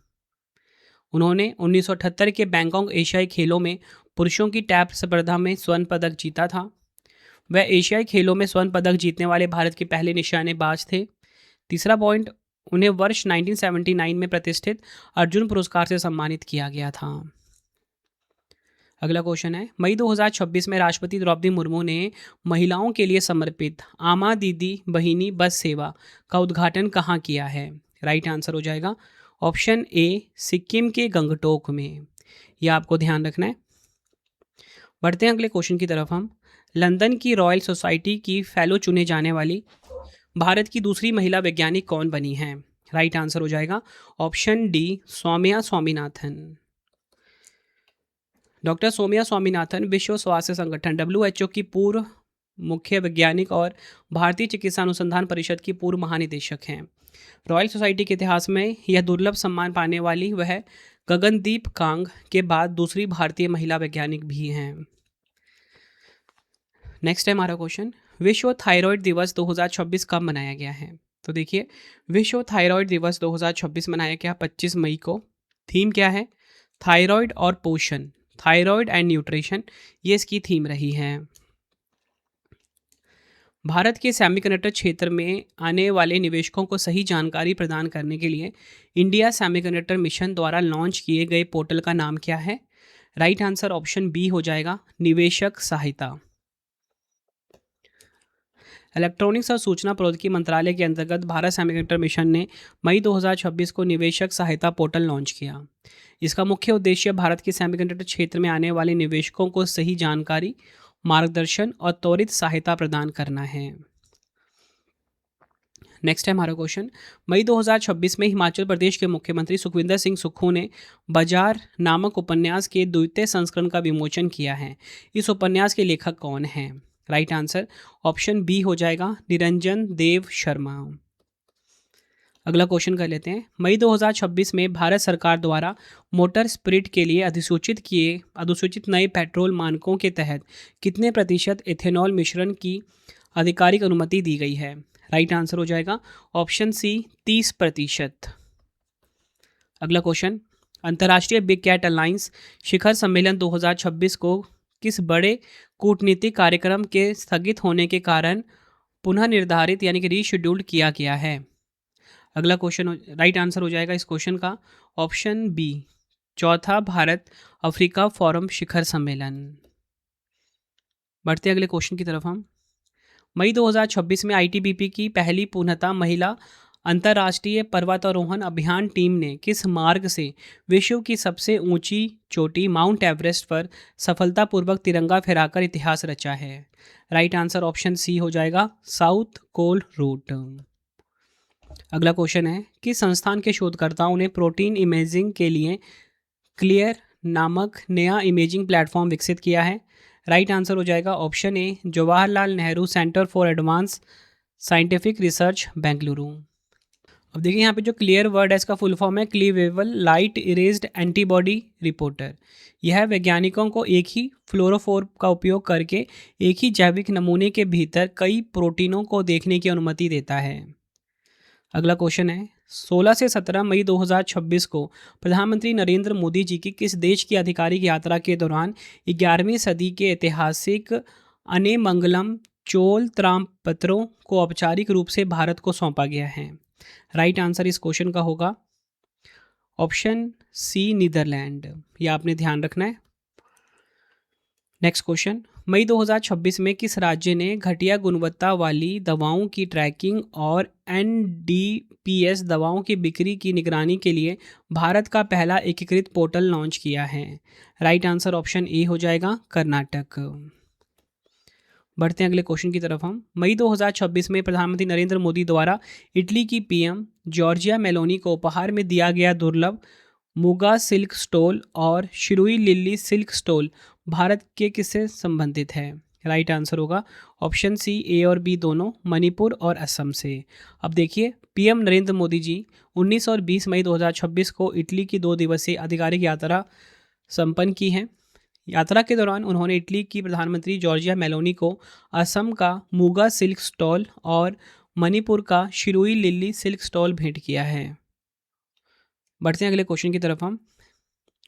उन्होंने 1978 के बैंकॉक एशियाई खेलों में पुरुषों की टैप स्पर्धा में स्वर्ण पदक जीता था। वह एशियाई खेलों में स्वर्ण पदक जीतने वाले भारत के पहले निशानेबाज थे। तीसरा पॉइंट, उन्हें वर्ष 1979 में प्रतिष्ठित अर्जुन पुरस्कार से सम्मानित किया गया था। अगला क्वेश्चन है मई 2026 में राष्ट्रपति द्रौपदी मुर्मू ने महिलाओं के लिए समर्पित आमा दीदी बहिनी बस सेवा का उद्घाटन कहाँ किया है? राइट आंसर हो जाएगा ऑप्शन ए सिक्किम के गंगटोक में। यह आपको ध्यान रखना है। बढ़ते हैं अगले क्वेश्चन की तरफ। हम लंदन की रॉयल सोसाइटी की फेलो चुने जाने वाली भारत की दूसरी महिला वैज्ञानिक कौन बनी है? राइट आंसर हो जाएगा option D Soumya Swaminathan. Doctor Soumya Swaminathan विश्व स्वास्थ्य संगठन WHO की पूर्व मुख्य वैज्ञानिक और भारतीय चिकित्सा अनुसंधान परिषद की पूर्व महानिदेशक हैं। रॉयल सोसाइटी के इतिहास में यह दुर्लभ सम्मान पाने वाली वह गगनदीप कांग के बाद दूसरी भारतीय महिला वैज्ञानिक भी हैं। नेक्स्ट है हमारा क्वेश्चन, विश्व थायराइड दिवस 2026 कब मनाया गया है? तो देखिए विश्व थायराइड दिवस 2026 मनाया गया 25 मई को। थीम क्या है? थायराइड और पोषण, थायराइड एंड न्यूट्रिशन, ये इसकी थीम रही है। भारत के सेमीकंडक्टर क्षेत्र में आने वाले निवेशकों को सही जानकारी प्रदान करने के लिए इंडिया सेमीकंडक्टर मिशन द्वारा लॉन्च किए गए पोर्टल का नाम क्या है? राइट आंसर ऑप्शन बी हो जाएगा निवेशक सहायता। इलेक्ट्रॉनिक्स और सूचना प्रौद्योगिकी मंत्रालय के अंतर्गत भारत सेमीकंडक्टर मिशन ने मई 2026 को निवेशक सहायता पोर्टल लॉन्च किया। इसका मुख्य उद्देश्य भारत के सेमीकंडक्टर क्षेत्र में आने वाले निवेशकों को सही जानकारी, मार्गदर्शन और त्वरित सहायता प्रदान करना है। नेक्स्ट है हमारा क्वेश्चन, मई 2026 में हिमाचल प्रदेश के मुख्यमंत्री सुखविंदर सिंह सुक्खू ने बाजार नामक उपन्यास के द्वितीय संस्करण का विमोचन किया है। इस उपन्यास के लेखक कौन हैं? राइट आंसर ऑप्शन बी हो जाएगा निरंजन देव शर्मा। अगला क्वेश्चन कर लेते हैं, मई 2026 में भारत सरकार द्वारा मोटर स्पिरिट के लिए अधिसूचित नए पेट्रोल मानकों के तहत कितने प्रतिशत इथेनॉल मिश्रण की आधिकारिक अनुमति दी गई है? राइट आंसर हो जाएगा ऑप्शन सी 30%। अगला क्वेश्चन, अंतर्राष्ट्रीय बिग कैट अलायंस शिखर सम्मेलन 2026 को किस बड़े कूटनीतिक कार्यक्रम के स्थगित होने के कारण पुनः निर्धारित यानी कि रीशेड्यूल्ड किया गया है? अगला क्वेश्चन राइट आंसर हो जाएगा इस क्वेश्चन का ऑप्शन बी चौथा भारत अफ्रीका फोरम शिखर सम्मेलन। बढ़ते अगले क्वेश्चन की तरफ। हम मई 2026 में ITBP की पहली पूर्णतः महिला अंतर्राष्ट्रीय पर्वतारोहण अभियान टीम ने किस मार्ग से विश्व की सबसे ऊंची चोटी माउंट एवरेस्ट पर सफलतापूर्वक तिरंगा फहराकर इतिहास रचा है? राइट आंसर ऑप्शन सी हो जाएगा साउथ कोल रूट। अगला क्वेश्चन है, किस संस्थान के शोधकर्ताओं ने प्रोटीन इमेजिंग के लिए क्लियर नामक नया इमेजिंग प्लेटफॉर्म विकसित किया है? राइट आंसर हो जाएगा option A Jawaharlal Nehru centre for advance scientific research Bengaluru. अब देखिए यहाँ पे जो क्लियर वर्ड है इसका फुल फॉर्म है क्लीवेबल लाइट इरेज्ड एंटीबॉडी रिपोर्टर। यह वैज्ञानिकों को एक ही फ्लोरोफोर का उपयोग करके एक ही जैविक नमूने के भीतर कई प्रोटीनों को देखने की अनुमति देता है। अगला क्वेश्चन है 16 से 17 मई 2026 को प्रधानमंत्री नरेंद्र मोदी जी की किस देश की आधिकारिक यात्रा के दौरान 11वीं सदी के ऐतिहासिक अनेमंगलम चोल त्रामपत्रों को औपचारिक रूप से भारत को सौंपा गया है? राइट आंसर इस क्वेश्चन का होगा ऑप्शन सी नीदरलैंड। यह आपने ध्यान रखना है। नेक्स्ट क्वेश्चन, मई 2026 में किस राज्य ने घटिया गुणवत्ता वाली दवाओं की ट्रैकिंग और एनडीपीएस दवाओं की बिक्री की निगरानी के लिए भारत का पहला एकीकृत पोर्टल लॉन्च किया है? राइट आंसर ऑप्शन ए हो जाएगा कर्नाटक। बढ़ते हैं अगले क्वेश्चन की तरफ हम। मई 2026 में प्रधानमंत्री नरेंद्र मोदी द्वारा इटली की पीएम जॉर्जिया मेलोनी को उपहार में दिया गया दुर्लभ मुगा सिल्क स्टोल और Shirui lily silk stole Bharat के किससे संबंधित है? राइट आंसर होगा ऑप्शन सी ए और बी दोनों, मणिपुर और असम से। अब देखिए पीएम नरेंद्र मोदी जी 19 और 20 मई 2026 को इटली की 2 दिवसीय आधिकारिक यात्रा संपन्न की है। यात्रा के दौरान उन्होंने इटली की प्रधानमंत्री जॉर्जिया मेलोनी को असम का मुगा सिल्क स्टॉल और मणिपुर का शिरुई लिली सिल्क स्टॉल भेंट किया है। बढ़ते हैं अगले क्वेश्चन की तरफ हम।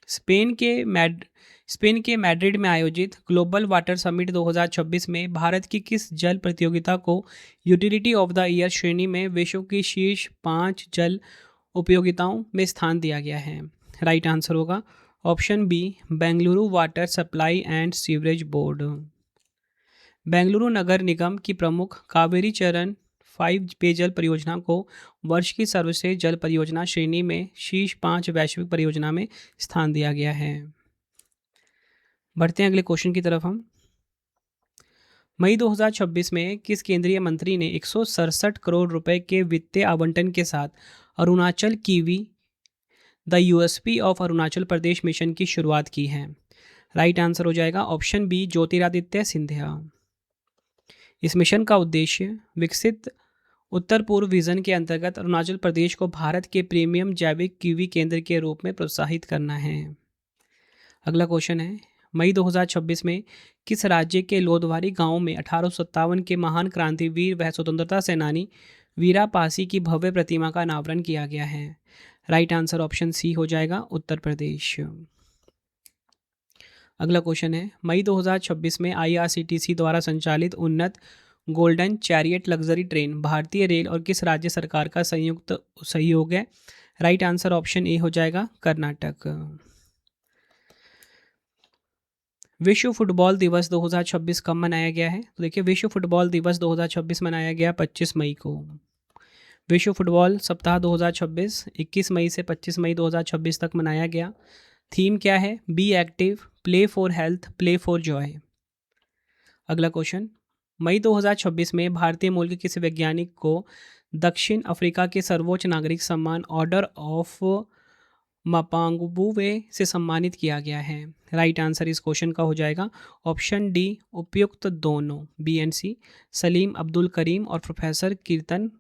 स्पेन के मैड्रिड में आयोजित ग्लोबल वाटर समिट 2026 में भारत की किस जल प्रतियोगिता को यूटिलिटी ऑफ द ईयर श्रेणी में विश्व की शीर्ष 5 जल उपयोगिताओं में स्थान दिया गया है? राइट आंसर होगा option B Bengaluru water supply and sewerage board. Bengaluru नगर निगम की प्रमुख कावेरी चरण 5 पेयजल परियोजना को वर्ष की सर्वश्रेष्ठ जल परियोजना श्रेणी में शीर्ष 5 वैश्विक परियोजना में स्थान दिया गया है। बढ़ते हैं अगले क्वेश्चन की तरफ हम। मई 2026 में किस केंद्रीय मंत्री ने 167 करोड़ रुपए के वित्तीय आवंटन के साथ Arunachal kiwi the USP of Arunachal Pradesh mission की शुरुआत की है? राइट आंसर हो जाएगा ऑप्शन बी ज्योतिरादित्य सिंधिया। इस मिशन का उद्देश्य विकसित उत्तर पूर्व विजन के अंतर्गत अरुणाचल प्रदेश को भारत के प्रीमियम जैविक कीवी केंद्र के रूप में प्रोत्साहित करना है। अगला क्वेश्चन है मई 2026 में किस राज्य के लोधवारी गांव में 1857 के महान क्रांतिवीर व स्वतंत्रता सेनानी वीरा पासी की भव्य प्रतिमा का अनावरण किया गया है? राइट आंसर ऑप्शन सी हो जाएगा उत्तर प्रदेश। अगला क्वेश्चन है मई 2026 में आईआरसीटीसी द्वारा संचालित उन्नत गोल्डन चैरियट लग्जरी ट्रेन भारतीय रेल और किस राज्य सरकार का संयुक्त सहयोग है? राइट आंसर ऑप्शन ए हो जाएगा कर्नाटक। विश्व फुटबॉल दिवस 2026 कब मनाया गया है? तो देखिए विश्व फुटबॉल दिवस 2026 मनाया गया 25 मई को। विश्व फुटबॉल सप्ताह 2026 21 मई से 25 मई 2026 तक मनाया गया। थीम क्या है? Be active, play for health, play for Joy. अगला क्वेश्चन, मई 2026 में भारतीय मूल के किसी वैज्ञानिक को दक्षिण अफ्रीका के सर्वोच्च नागरिक सम्मान ऑर्डर ऑफ मापांगबुवे से सम्मानित किया गया है? राइट आंसर इस क्वेश्चन का हो जाएगा ऑप्शन डी उपयुक्त दोनों, बी एंड सी, सलीम अब्दुल करीम और प्रोफेसर कीर्तन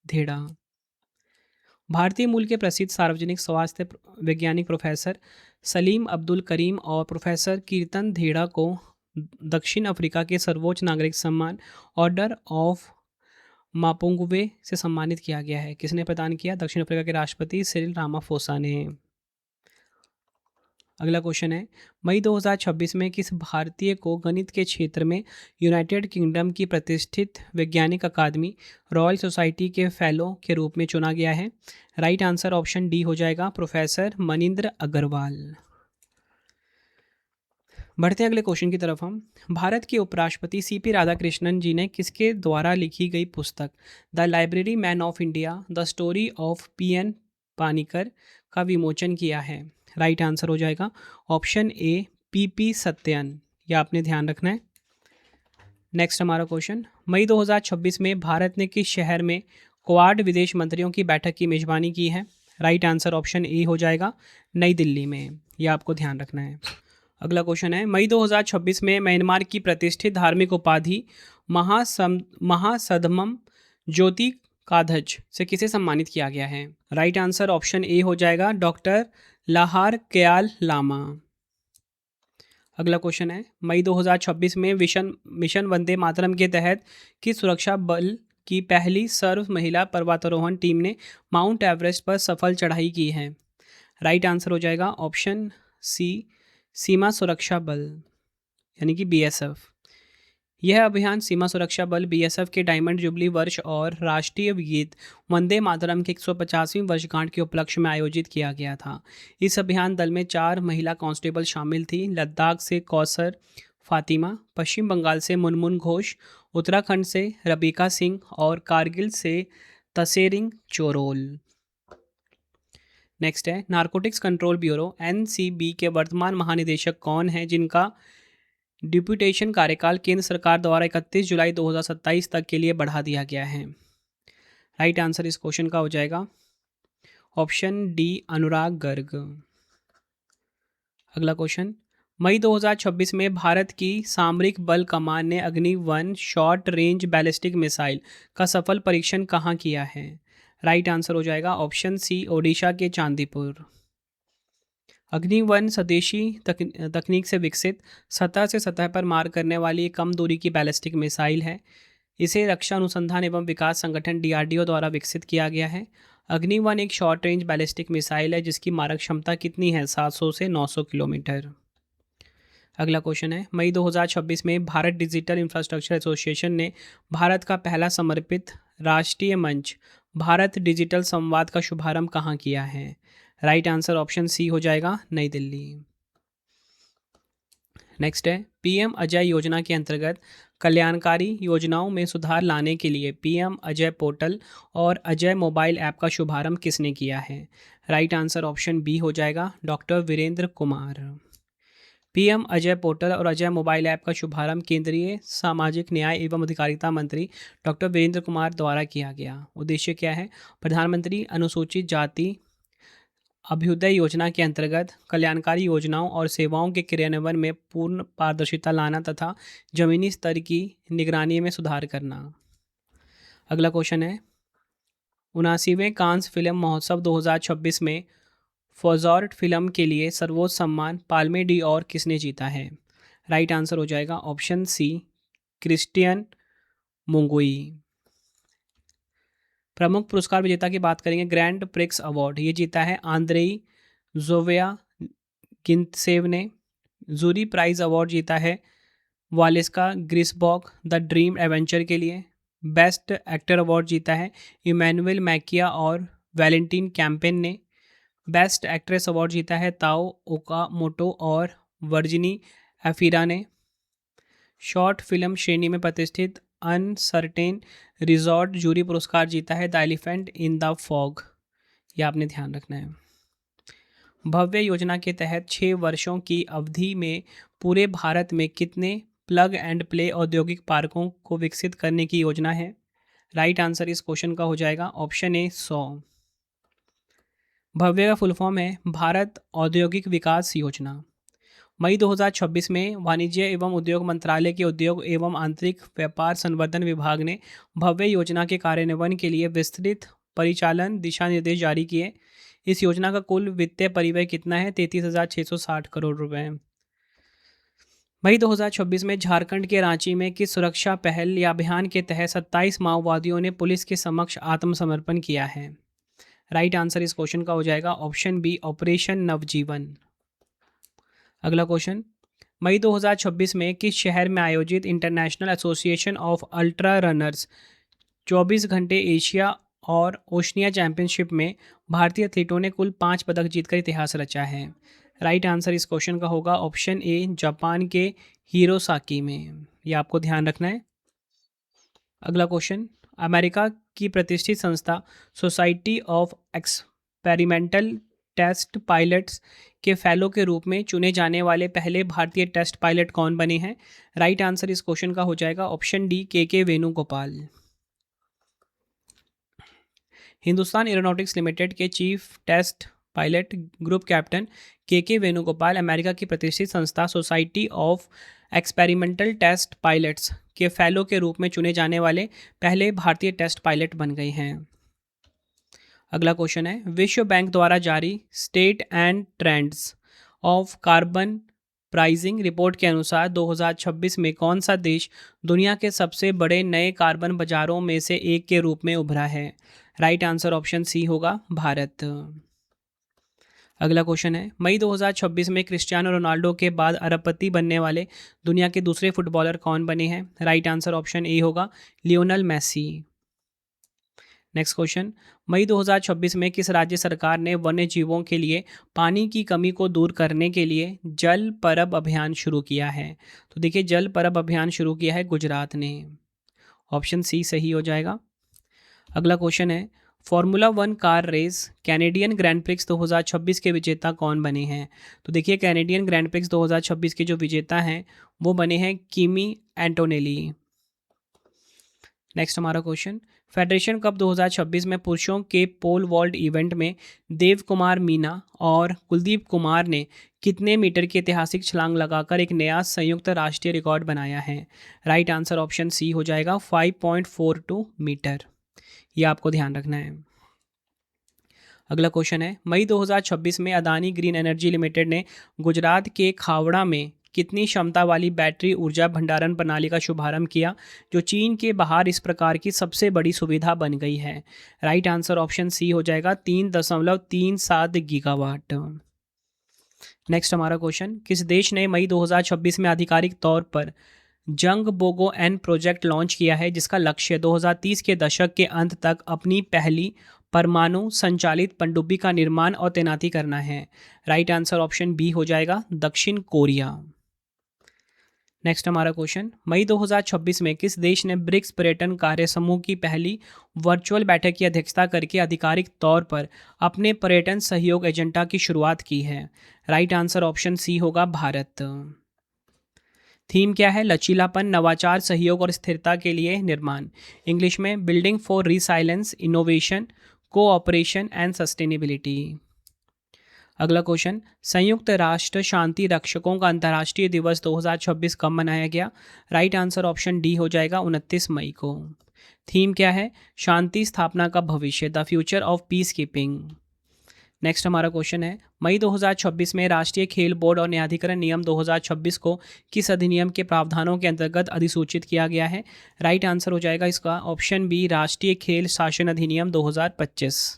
धेड़ा। भारतीय मूल के प्रसिद्ध सार्वजनिक स्वास्थ्य वैज्ञानिक प्रोफेसर सलीम अब्दुल करीम और प्रोफेसर कीर्तन धेड़ा को दक्षिण अफ्रीका के सर्वोच्च नागरिक सम्मान ऑर्डर ऑफ मापोंगवे से सम्मानित किया गया है। किसने प्रदान किया? दक्षिण अफ्रीका के राष्ट्रपति सिरिल रामाफोसा ने। अगला क्वेश्चन है, मई 2026 में किस भारतीय को गणित के क्षेत्र में यूनाइटेड किंगडम की प्रतिष्ठित वैज्ञानिक अकादमी रॉयल सोसाइटी के फेलो के रूप में चुना गया है? राइट आंसर ऑप्शन डी हो जाएगा प्रोफेसर मनिंद्र अग्रवाल। बढ़ते हैं अगले क्वेश्चन की तरफ हम। भारत के उपराष्ट्रपति सीपी राधाकृष्णन जी ने किसके द्वारा लिखी गई पुस्तक the library man of India the story of PN Panikkar का विमोचन किया है? राइट आंसर हो जाएगा ऑप्शन ए पीपी सत्यन। यह आपने ध्यान रखना है। नेक्स्ट हमारा क्वेश्चन, मई 2026 में भारत ने किस शहर में क्वाड विदेश मंत्रियों की बैठक की मेजबानी की है? राइट आंसर ऑप्शन ए हो जाएगा नई दिल्ली में। यह आपको ध्यान रखना है। अगला क्वेश्चन है, मई 2026 में म्यांमार की प्रतिष्ठित धार्मिक उपाधि महासदमम ज्योति काधज से किसे सम्मानित किया गया है? राइट आंसर ऑप्शन ए हो जाएगा, डॉक्टर लाहार कयाल लामा। अगला क्वेश्चन है, मई 2026 में मिशन मिशन वंदे मातरम के तहत किस सुरक्षा बल की पहली सर्व महिला पर्वतारोहण टीम ने माउंट एवरेस्ट पर सफल चढ़ाई की है? राइट आंसर हो जाएगा ऑप्शन सी, सीमा सुरक्षा बल यानी कि बीएसएफ। यह अभियान सीमा सुरक्षा बल बीएसएफ के डायमंड जुबली वर्ष और राष्ट्रीय गीत वंदे मातरम के 150वीं वर्षगांठ के उपलक्ष्य में आयोजित किया गया था। इस अभियान दल में 4 महिला कांस्टेबल शामिल थी। लद्दाख से कौसर फातिमा, पश्चिम बंगाल से मुनमुन घोष, उत्तराखंड से रबीका सिंह और कारगिल से तसेरिंग चोरोल। नेक्स्ट है, नारकोटिक्स कंट्रोल ब्यूरो एनसीबी के वर्तमान महानिदेशक कौन है जिनका डिप्यूटेशन कार्यकाल केंद्र सरकार द्वारा 31 जुलाई 2027 तक के लिए बढ़ा दिया गया है? राइट आंसर इस क्वेश्चन का हो जाएगा ऑप्शन डी, अनुराग गर्ग। अगला क्वेश्चन, मई 2026 में भारत की सामरिक बल कमान ने अग्नि-1 शॉर्ट रेंज बैलिस्टिक मिसाइल का सफल परीक्षण कहाँ किया है? राइट आंसर हो जाएगा ऑप्शन सी, ओडिशा के चांदीपुर। अग्नि-1 स्वदेशी तकनीक से विकसित सतह से सतह पर मार करने वाली कम दूरी की बैलिस्टिक मिसाइल है। इसे रक्षा अनुसंधान एवं विकास संगठन डीआरडीओ द्वारा विकसित किया गया है। अग्नि-1 एक शॉर्ट रेंज बैलिस्टिक मिसाइल है जिसकी मारक क्षमता कितनी है? 700 से 900 किलोमीटर। अगला क्वेश्चन है, मई 2026 में भारत डिजिटल इंफ्रास्ट्रक्चर एसोसिएशन ने भारत का पहला समर्पित राष्ट्रीय मंच भारत डिजिटल संवाद का शुभारंभ कहाँ किया है? राइट आंसर ऑप्शन सी हो जाएगा, नई दिल्ली। नेक्स्ट है, पीएम अजय योजना के अंतर्गत कल्याणकारी योजनाओं में सुधार लाने के लिए पीएम अजय पोर्टल और अजय मोबाइल ऐप का शुभारंभ किसने किया है? राइट आंसर ऑप्शन बी हो जाएगा, doctor Virendra Kumar. PM Ajay portal और अजय मोबाइल ऐप का शुभारंभ केंद्रीय सामाजिक न्याय एवं अधिकारिता मंत्री डॉक्टर वीरेंद्र कुमार द्वारा किया गया। उद्देश्य क्या है? प्रधानमंत्री अनुसूचित जाति अभ्युदय योजना के अंतर्गत कल्याणकारी योजनाओं और सेवाओं के क्रियान्वयन में पूर्ण पारदर्शिता लाना तथा जमीनी स्तर की निगरानी में सुधार करना। अगला क्वेश्चन है, 79वें कांस फिल्म महोत्सव 2026 में फॉजॉर्ट फिल्म के लिए सर्वोच्च सम्मान पाल्मे डी और किसने जीता है? राइट आंसर हो जाएगा ऑप्शन सी, क्रिस्टियन मुंगुई। प्रमुख पुरस्कार विजेता की बात करेंगे, ग्रैंड प्रिक्स अवार्ड ये जीता है आंद्रेई जोविया गिंतसेव ने। जूरी प्राइज अवार्ड जीता है वालेस्का ग्रिसबॉक द ड्रीम एवेंचर के लिए। बेस्ट एक्टर अवार्ड जीता है इमैनुअल मैकिया और वैलेंटीन कैंपेन ने। बेस्ट एक्ट्रेस अवार्ड जीता है ताओ ओकामोटो और वर्जिनी एफिरा ने। शॉर्ट फिल्म श्रेणी में प्रतिष्ठित अनसर्टेन रिजॉर्ट जूरी पुरस्कार जीता है the elephant in the fog, ये आपने ध्यान रखना है। भव्य योजना के तहत 6 वर्षों की अवधि में पूरे भारत में कितने प्लग एंड प्ले औद्योगिक पार्कों को विकसित करने की योजना है? राइट आंसर इस क्वेश्चन का हो जाएगा ऑप्शन ए, 100। भव्य का फुल फॉर्म है भारत औद्योगिक विकास योजना। मई 2026 में वाणिज्य एवं उद्योग मंत्रालय के उद्योग एवं आंतरिक व्यापार संवर्धन विभाग ने भव्य योजना के कार्यान्वयन के लिए विस्तृत परिचालन दिशा निर्देश जारी किए। इस योजना का कुल वित्तीय परिव्यय कितना है? 33,660 करोड़ रुपए। मई 2026 में झारखंड के रांची में किस सुरक्षा पहल या अभियान के तहत 27 माओवादियों ने पुलिस के समक्ष आत्मसमर्पण किया है? राइट आंसर इस क्वेश्चन का हो जाएगा ऑप्शन बी, ऑपरेशन नवजीवन। अगला क्वेश्चन, मई 2026 में किस शहर में आयोजित international association of ultra runners 24 घंटे एशिया और ओशनिया चैंपियनशिप में भारतीय एथलीटों ने कुल 5 पदक जीतकर इतिहास रचा है? राइट आंसर इस क्वेश्चन का होगा ऑप्शन ए, जापान के हिरोसाकी में, ये आपको ध्यान रखना है। अगला क्वेश्चन, अमेरिका की प्रतिष्ठित संस्था society of experimental test pilots के फेलो के रूप में चुने जाने वाले पहले भारतीय टेस्ट पायलट कौन बने हैं? राइट आंसर इस क्वेश्चन का हो जाएगा option D, K Venugopal. Hindustan aeronautics limited के chief test pilot group captain K Venugopal America की प्रतिष्ठित संस्था society of experimental test pilots के फेलो के रूप में चुने जाने वाले पहले भारतीय टेस्ट पायलट बन गए हैं। अगला क्वेश्चन है, विश्व बैंक द्वारा जारी state and trends of carbon pricing report के अनुसार 2026 में कौन सा देश दुनिया के सबसे बड़े नए कार्बन बाजारों में से एक के रूप में उभरा है? राइट आंसर ऑप्शन सी होगा, भारत। अगला क्वेश्चन है, मई 2026 में क्रिस्टियानो रोनाल्डो के बाद अरबपति बनने वाले दुनिया के दूसरे फुटबॉलर कौन बने हैं? राइट आंसर ऑप्शन ए होगा, लियोनल मेसी। नेक्स्ट क्वेश्चन, मई 2026 में किस राज्य सरकार ने वन्य जीवों के लिए पानी की कमी को दूर करने के लिए जल परब अभियान शुरू किया है? तो देखिए, जल परब अभियान शुरू किया है गुजरात ने। ऑप्शन सी सही हो जाएगा। अगला क्वेश्चन है, formula 1 car race Canadian grand prix 2026 के विजेता कौन बने हैं? तो देखिए, कैनेडियन ग्रैंड प्रिक्स 2026 के जो विजेता हैं वो बने हैं किमी एंटोनेली। नेक्स्ट हमारा क्वेश्चन, फेडरेशन कप 2026 में पुरुषों के पोल वॉल्ट इवेंट में देव कुमार मीना और कुलदीप कुमार ने कितने मीटर की ऐतिहासिक छलांग लगाकर एक नया संयुक्त राष्ट्रीय रिकॉर्ड बनाया है? राइट आंसर ऑप्शन सी हो जाएगा, 5.42 मीटर। यह आपको ध्यान रखना है। अगला क्वेश्चन है, मई 2026 में अदानी ग्रीन एनर्जी लिमिटेड ने गुजरात के खावड़ा में कितनी क्षमता वाली बैटरी ऊर्जा भंडारण प्रणाली का शुभारंभ किया, जो चीन के बाहर इस प्रकार की सबसे बड़ी सुविधा बन गई है? राइट आंसर ऑप्शन सी हो जाएगा, 3.37 गीगावाट। नेक्स्ट हमारा क्वेश्चन, किस देश ने मई 2026 में आधिकारिक तौर पर जंग बोगो एन प्रोजेक्ट लॉन्च किया है, जिसका लक्ष्य 2030 के दशक के अंत तक अपनी पहली परमाणु संचालित पनडुब्बी का निर्माण और तैनाती करना है? राइट आंसर ऑप्शन बी हो जाएगा, दक्षिण कोरिया। नेक्स्ट हमारा क्वेश्चन, मई 2026 में किस देश ने ब्रिक्स पर्यटन कार्य समूह की पहली वर्चुअल बैठक की अध्यक्षता करके आधिकारिक तौर पर अपने पर्यटन सहयोग एजेंडा की शुरुआत की है? राइट आंसर ऑप्शन सी होगा, भारत। थीम क्या है? लचीलापन, नवाचार, सहयोग और स्थिरता के लिए निर्माण। इंग्लिश में building for resilience, innovation, cooperation and sustainability. अगला क्वेश्चन, संयुक्त राष्ट्र शांति रक्षकों का अंतर्राष्ट्रीय दिवस 2026 कब मनाया गया? राइट आंसर ऑप्शन डी हो जाएगा, 29 मई को। थीम क्या है? शांति स्थापना का भविष्य, the future of peace keeping. Next हमारा क्वेश्चन है, मई 2026 में राष्ट्रीय खेल बोर्ड और न्यायाधिकरण नियम 2026 को किस अधिनियम के प्रावधानों के अंतर्गत अधिसूचित किया गया है? राइट आंसर हो जाएगा इसका ऑप्शन बी, राष्ट्रीय खेल शासन अधिनियम 2025।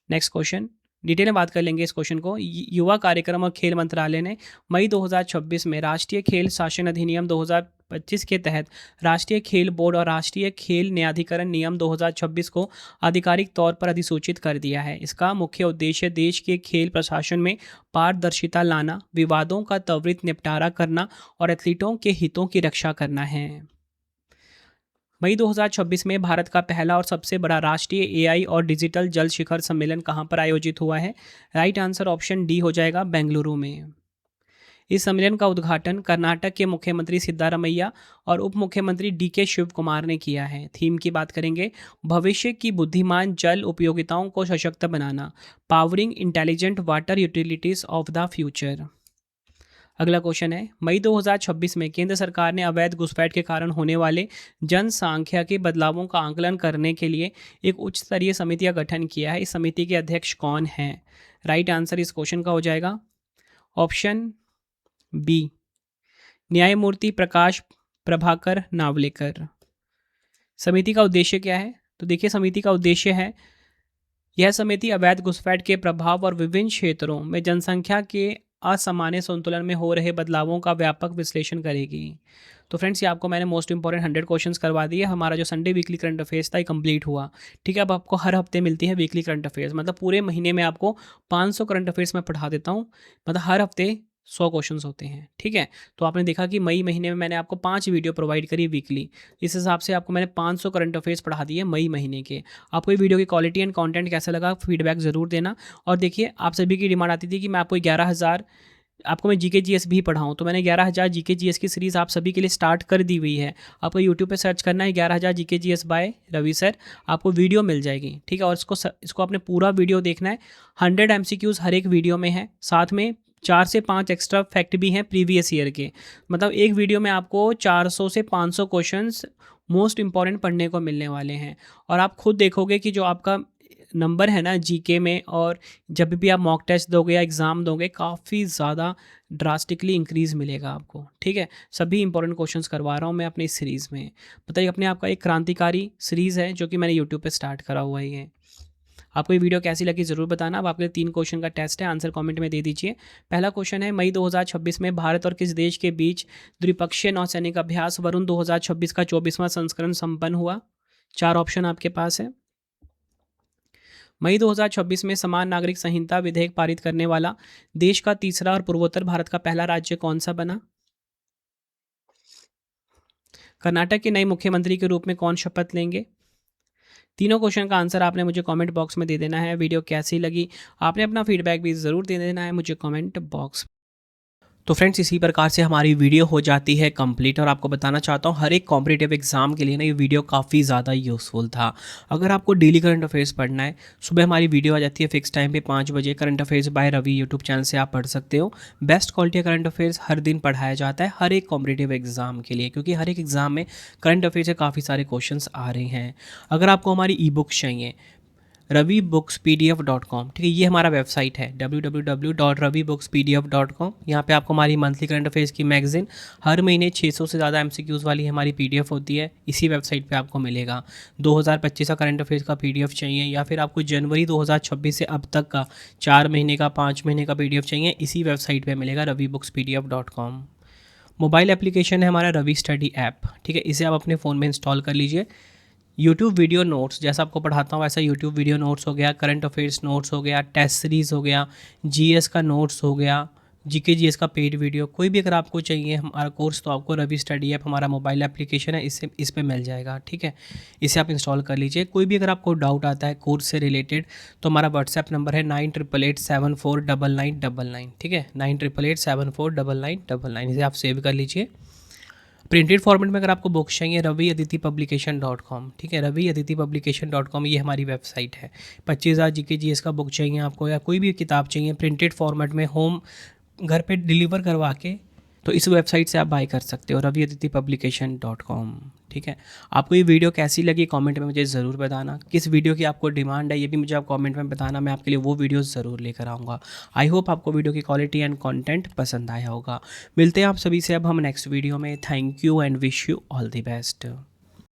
नेक्स्ट क्वेश्चन, डिटेल में बात कर लेंगे इस क्वेश्चन को। युवा कार्यक्रम और खेल मंत्रालय ने मई 2026 में राष्ट्रीय खेल शासन अधिनियम 2025 के तहत राष्ट्रीय खेल बोर्ड और राष्ट्रीय खेल न्यायाधिकरण नियम 2026 को आधिकारिक तौर पर अधिसूचित कर दिया है। इसका मुख्य उद्देश्य देश के खेल प्रशासन में पारदर्शिता लाना, विवादों का त्वरित निपटारा करना और एथलीटों के हितों की रक्षा करना है। मई 2026 में भारत का पहला और सबसे बड़ा राष्ट्रीय एआई और डिजिटल जल शिखर सम्मेलन कहाँ पर आयोजित हुआ है? राइट आंसर ऑप्शन डी हो जाएगा, बेंगलुरु में। इस सम्मेलन का उद्घाटन कर्नाटक के मुख्यमंत्री सिद्धारमैया और उप मुख्यमंत्री डीके शिव कुमार ने किया है। थीम की बात करेंगे, भविष्य की बुद्धिमान जल उपयोगिताओं को सशक्त बनाना, powering intelligent water utilities of the future. अगला क्वेश्चन है, मई 2026 में केंद्र सरकार ने अवैध घुसपैठ के कारण होने वाले जनसंख्या के बदलावों का आंकलन करने के लिए एक उच्च स्तरीय समिति का गठन किया है। इस समिति के अध्यक्ष कौन हैं? राइट आंसर इस क्वेश्चन का हो जाएगा ऑप्शन बी, न्यायमूर्ति प्रकाश प्रभाकर नावलेकर। समिति का उद्देश्य क्या है? तो देखिए, समिति का उद्देश्य है, यह समिति अवैध घुसपैठ के प्रभाव और विभिन्न क्षेत्रों में जनसंख्या के असामान्य संतुलन में हो रहे बदलावों का व्यापक विश्लेषण करेगी। तो फ्रेंड्स, ये आपको मैंने मोस्ट इंपॉर्टेंट 100 क्वेश्चंस करवा दिए। हमारा जो संडे वीकली करंट अफेयर्स था ये कंप्लीट हुआ। ठीक है, अब आपको हर हफ्ते मिलती है वीकली करंट अफेयर्स, मतलब पूरे महीने में आपको 500 करंट अफेयर्स मैं पढ़ा देता हूँ, मतलब हर हफ्ते 100 क्वेश्चंस होते हैं। ठीक है, तो आपने देखा कि मई महीने में मैंने आपको 5 वीडियो प्रोवाइड करी वीकली। इस हिसाब से आपको मैंने 500 करंट अफेयर्स पढ़ा दिए मई महीने के। आपको ये वीडियो की क्वालिटी एंड कंटेंट कैसा लगा, फीडबैक ज़रूर देना। और देखिए, आप सभी की डिमांड आती थी कि मैं आपको 11,000 आपको मैं जीके जीएस भी पढ़ाऊँ, तो मैंने 11,000 जीके जीएस की सीरीज़ आप सभी के लिए स्टार्ट कर दी हुई है। आपको यूट्यूब पे सर्च करना है 11,000 GK GS by Ravi sir, आपको वीडियो मिल जाएगी। ठीक है, और इसको आपने पूरा वीडियो देखना है। 100 MCQs हर एक वीडियो में है, साथ में 4 से 5 एक्स्ट्रा फैक्ट भी हैं प्रीवियस ईयर के। मतलब एक वीडियो में आपको 400 से 500 क्वेश्चंस मोस्ट इम्पॉर्टेंट पढ़ने को मिलने वाले हैं। और आप खुद देखोगे कि जो आपका नंबर है ना जीके में, और जब भी आप मॉक टेस्ट दोगे या एग्ज़ाम दोगे, काफ़ी ज़्यादा ड्रास्टिकली इंक्रीज़ मिलेगा आपको। ठीक है, सभी इंपॉर्टेंट क्वेश्चंस करवा रहा हूँ मैं अपनी इस सीरीज़ में। बताइए, अपने आपका एक क्रांतिकारी सीरीज़ है जो कि मैंने यूट्यूब पे स्टार्ट करा हुआ है। ये आपको ये वीडियो कैसी लगी ज़रूर बताना। अब आपके 3 क्वेश्चन का टेस्ट है, आंसर कमेंट में दे दीजिए। पहला क्वेश्चन है, मई 2026 में भारत और किस देश के बीच द्विपक्षीय नौसैनिक अभ्यास वरुण 2026 का 24वां संस्करण संपन्न हुआ? 4 ऑप्शन आपके पास है। मई 2026 में समान नागरिक संहिता विधेयक पारित करने वाला देश का तीसरा और पूर्वोत्तर भारत का पहला राज्य कौन सा बना? कर्नाटक के नए मुख्यमंत्री के रूप में कौन शपथ लेंगे? तीनों क्वेश्चन का आंसर आपने मुझे कमेंट बॉक्स में दे देना है। वीडियो कैसी लगी आपने अपना फीडबैक भी ज़रूर दे देना है मुझे कमेंट बॉक्स। तो फ्रेंड्स, इसी प्रकार से हमारी वीडियो हो जाती है कंप्लीट। और आपको बताना चाहता हूँ, हर एक कॉम्पिटिटिव एग्जाम के लिए ना ये वीडियो काफ़ी ज़्यादा यूज़फुल था। अगर आपको डेली करंट अफेयर्स पढ़ना है, सुबह हमारी वीडियो आ जाती है फिक्स टाइम पे 5 बजे। Current affairs by Ravi YouTube channel से आप पढ़ सकते हो। बेस्ट क्वालिटी करंट अफेयर्स हर दिन पढ़ाया जाता है हर एक कॉम्पिटिटिव एग्जाम के लिए, क्योंकि हर एक एग्जाम में करंट अफेयर्स से काफ़ी सारे क्वेश्चन आ रहे हैं। अगर आपको हमारी ई बुक्स चाहिए, ravibooks.pdf.com, ठीक है, ये हमारा वेबसाइट है www.ravibooks.pdf.com। यहाँ पे आपको हमारी मंथली करंट अफेयर्स की मैगजीन हर महीने 600 से ज़्यादा MCQs वाली हमारी PDF होती है, इसी वेबसाइट पे आपको मिलेगा। 2025 का करंट अफेयर्स का PDF चाहिए, या फिर आपको जनवरी 2026 से अब तक का 4 महीने का 5 महीने का PDF चाहिए, इसी वेबसाइट पर मिलेगा ravibooks.pdf.com। मोबाइल एप्लीकेशन है हमारा रवि स्टडी ऐप, ठीक है, इसे आप अपने फ़ोन में इंस्टॉल कर लीजिए। यूट्यूब वीडियो नोट्स, जैसा आपको पढ़ाता हूँ वैसा यूट्यूब वीडियो नोट्स हो गया, करंट अफेयर्स नोट्स हो गया, टेस्ट सीरीज़ हो गया, जीएस का नोट्स हो गया, जीके जीएस का पेड वीडियो, कोई भी अगर आपको चाहिए हमारा कोर्स, तो आपको रवि स्टडी ऐप हमारा मोबाइल एप्लीकेशन है, इससे इस पे मिल जाएगा। ठीक है, इसे आप इंस्टॉल कर लीजिए। कोई भी अगर आपको डाउट आता है कोर्स से रिलेटेड, तो हमारा व्हाट्सएप नंबर है 9888749999। ठीक है, 9888749999, इसे आप सेव कर लीजिए। प्रिंटेड फॉर्मेट में अगर आपको बुक्स चाहिए, raviaditipublication.com, ठीक है, raviaditipublication.com, ये हमारी वेबसाइट है। 25,000 जीके जीएस का बुक चाहिए आपको, या कोई भी किताब चाहिए प्रिंटेड फॉर्मेट में, होम घर पे डिलीवर करवा के, तो इस वेबसाइट से आप बाय कर सकते हो, raviaditipublication.com। ठीक है, आपको ये वीडियो कैसी लगी कमेंट में मुझे ज़रूर बताना। किस वीडियो की आपको डिमांड है ये भी मुझे आप कमेंट में बताना, मैं आपके लिए वो वीडियो ज़रूर लेकर आऊँगा। आई होप आपको वीडियो की क्वालिटी एंड कंटेंट पसंद आया होगा। मिलते हैं आप सभी से अब हम नेक्स्ट वीडियो में। Thank you and wish you all the best.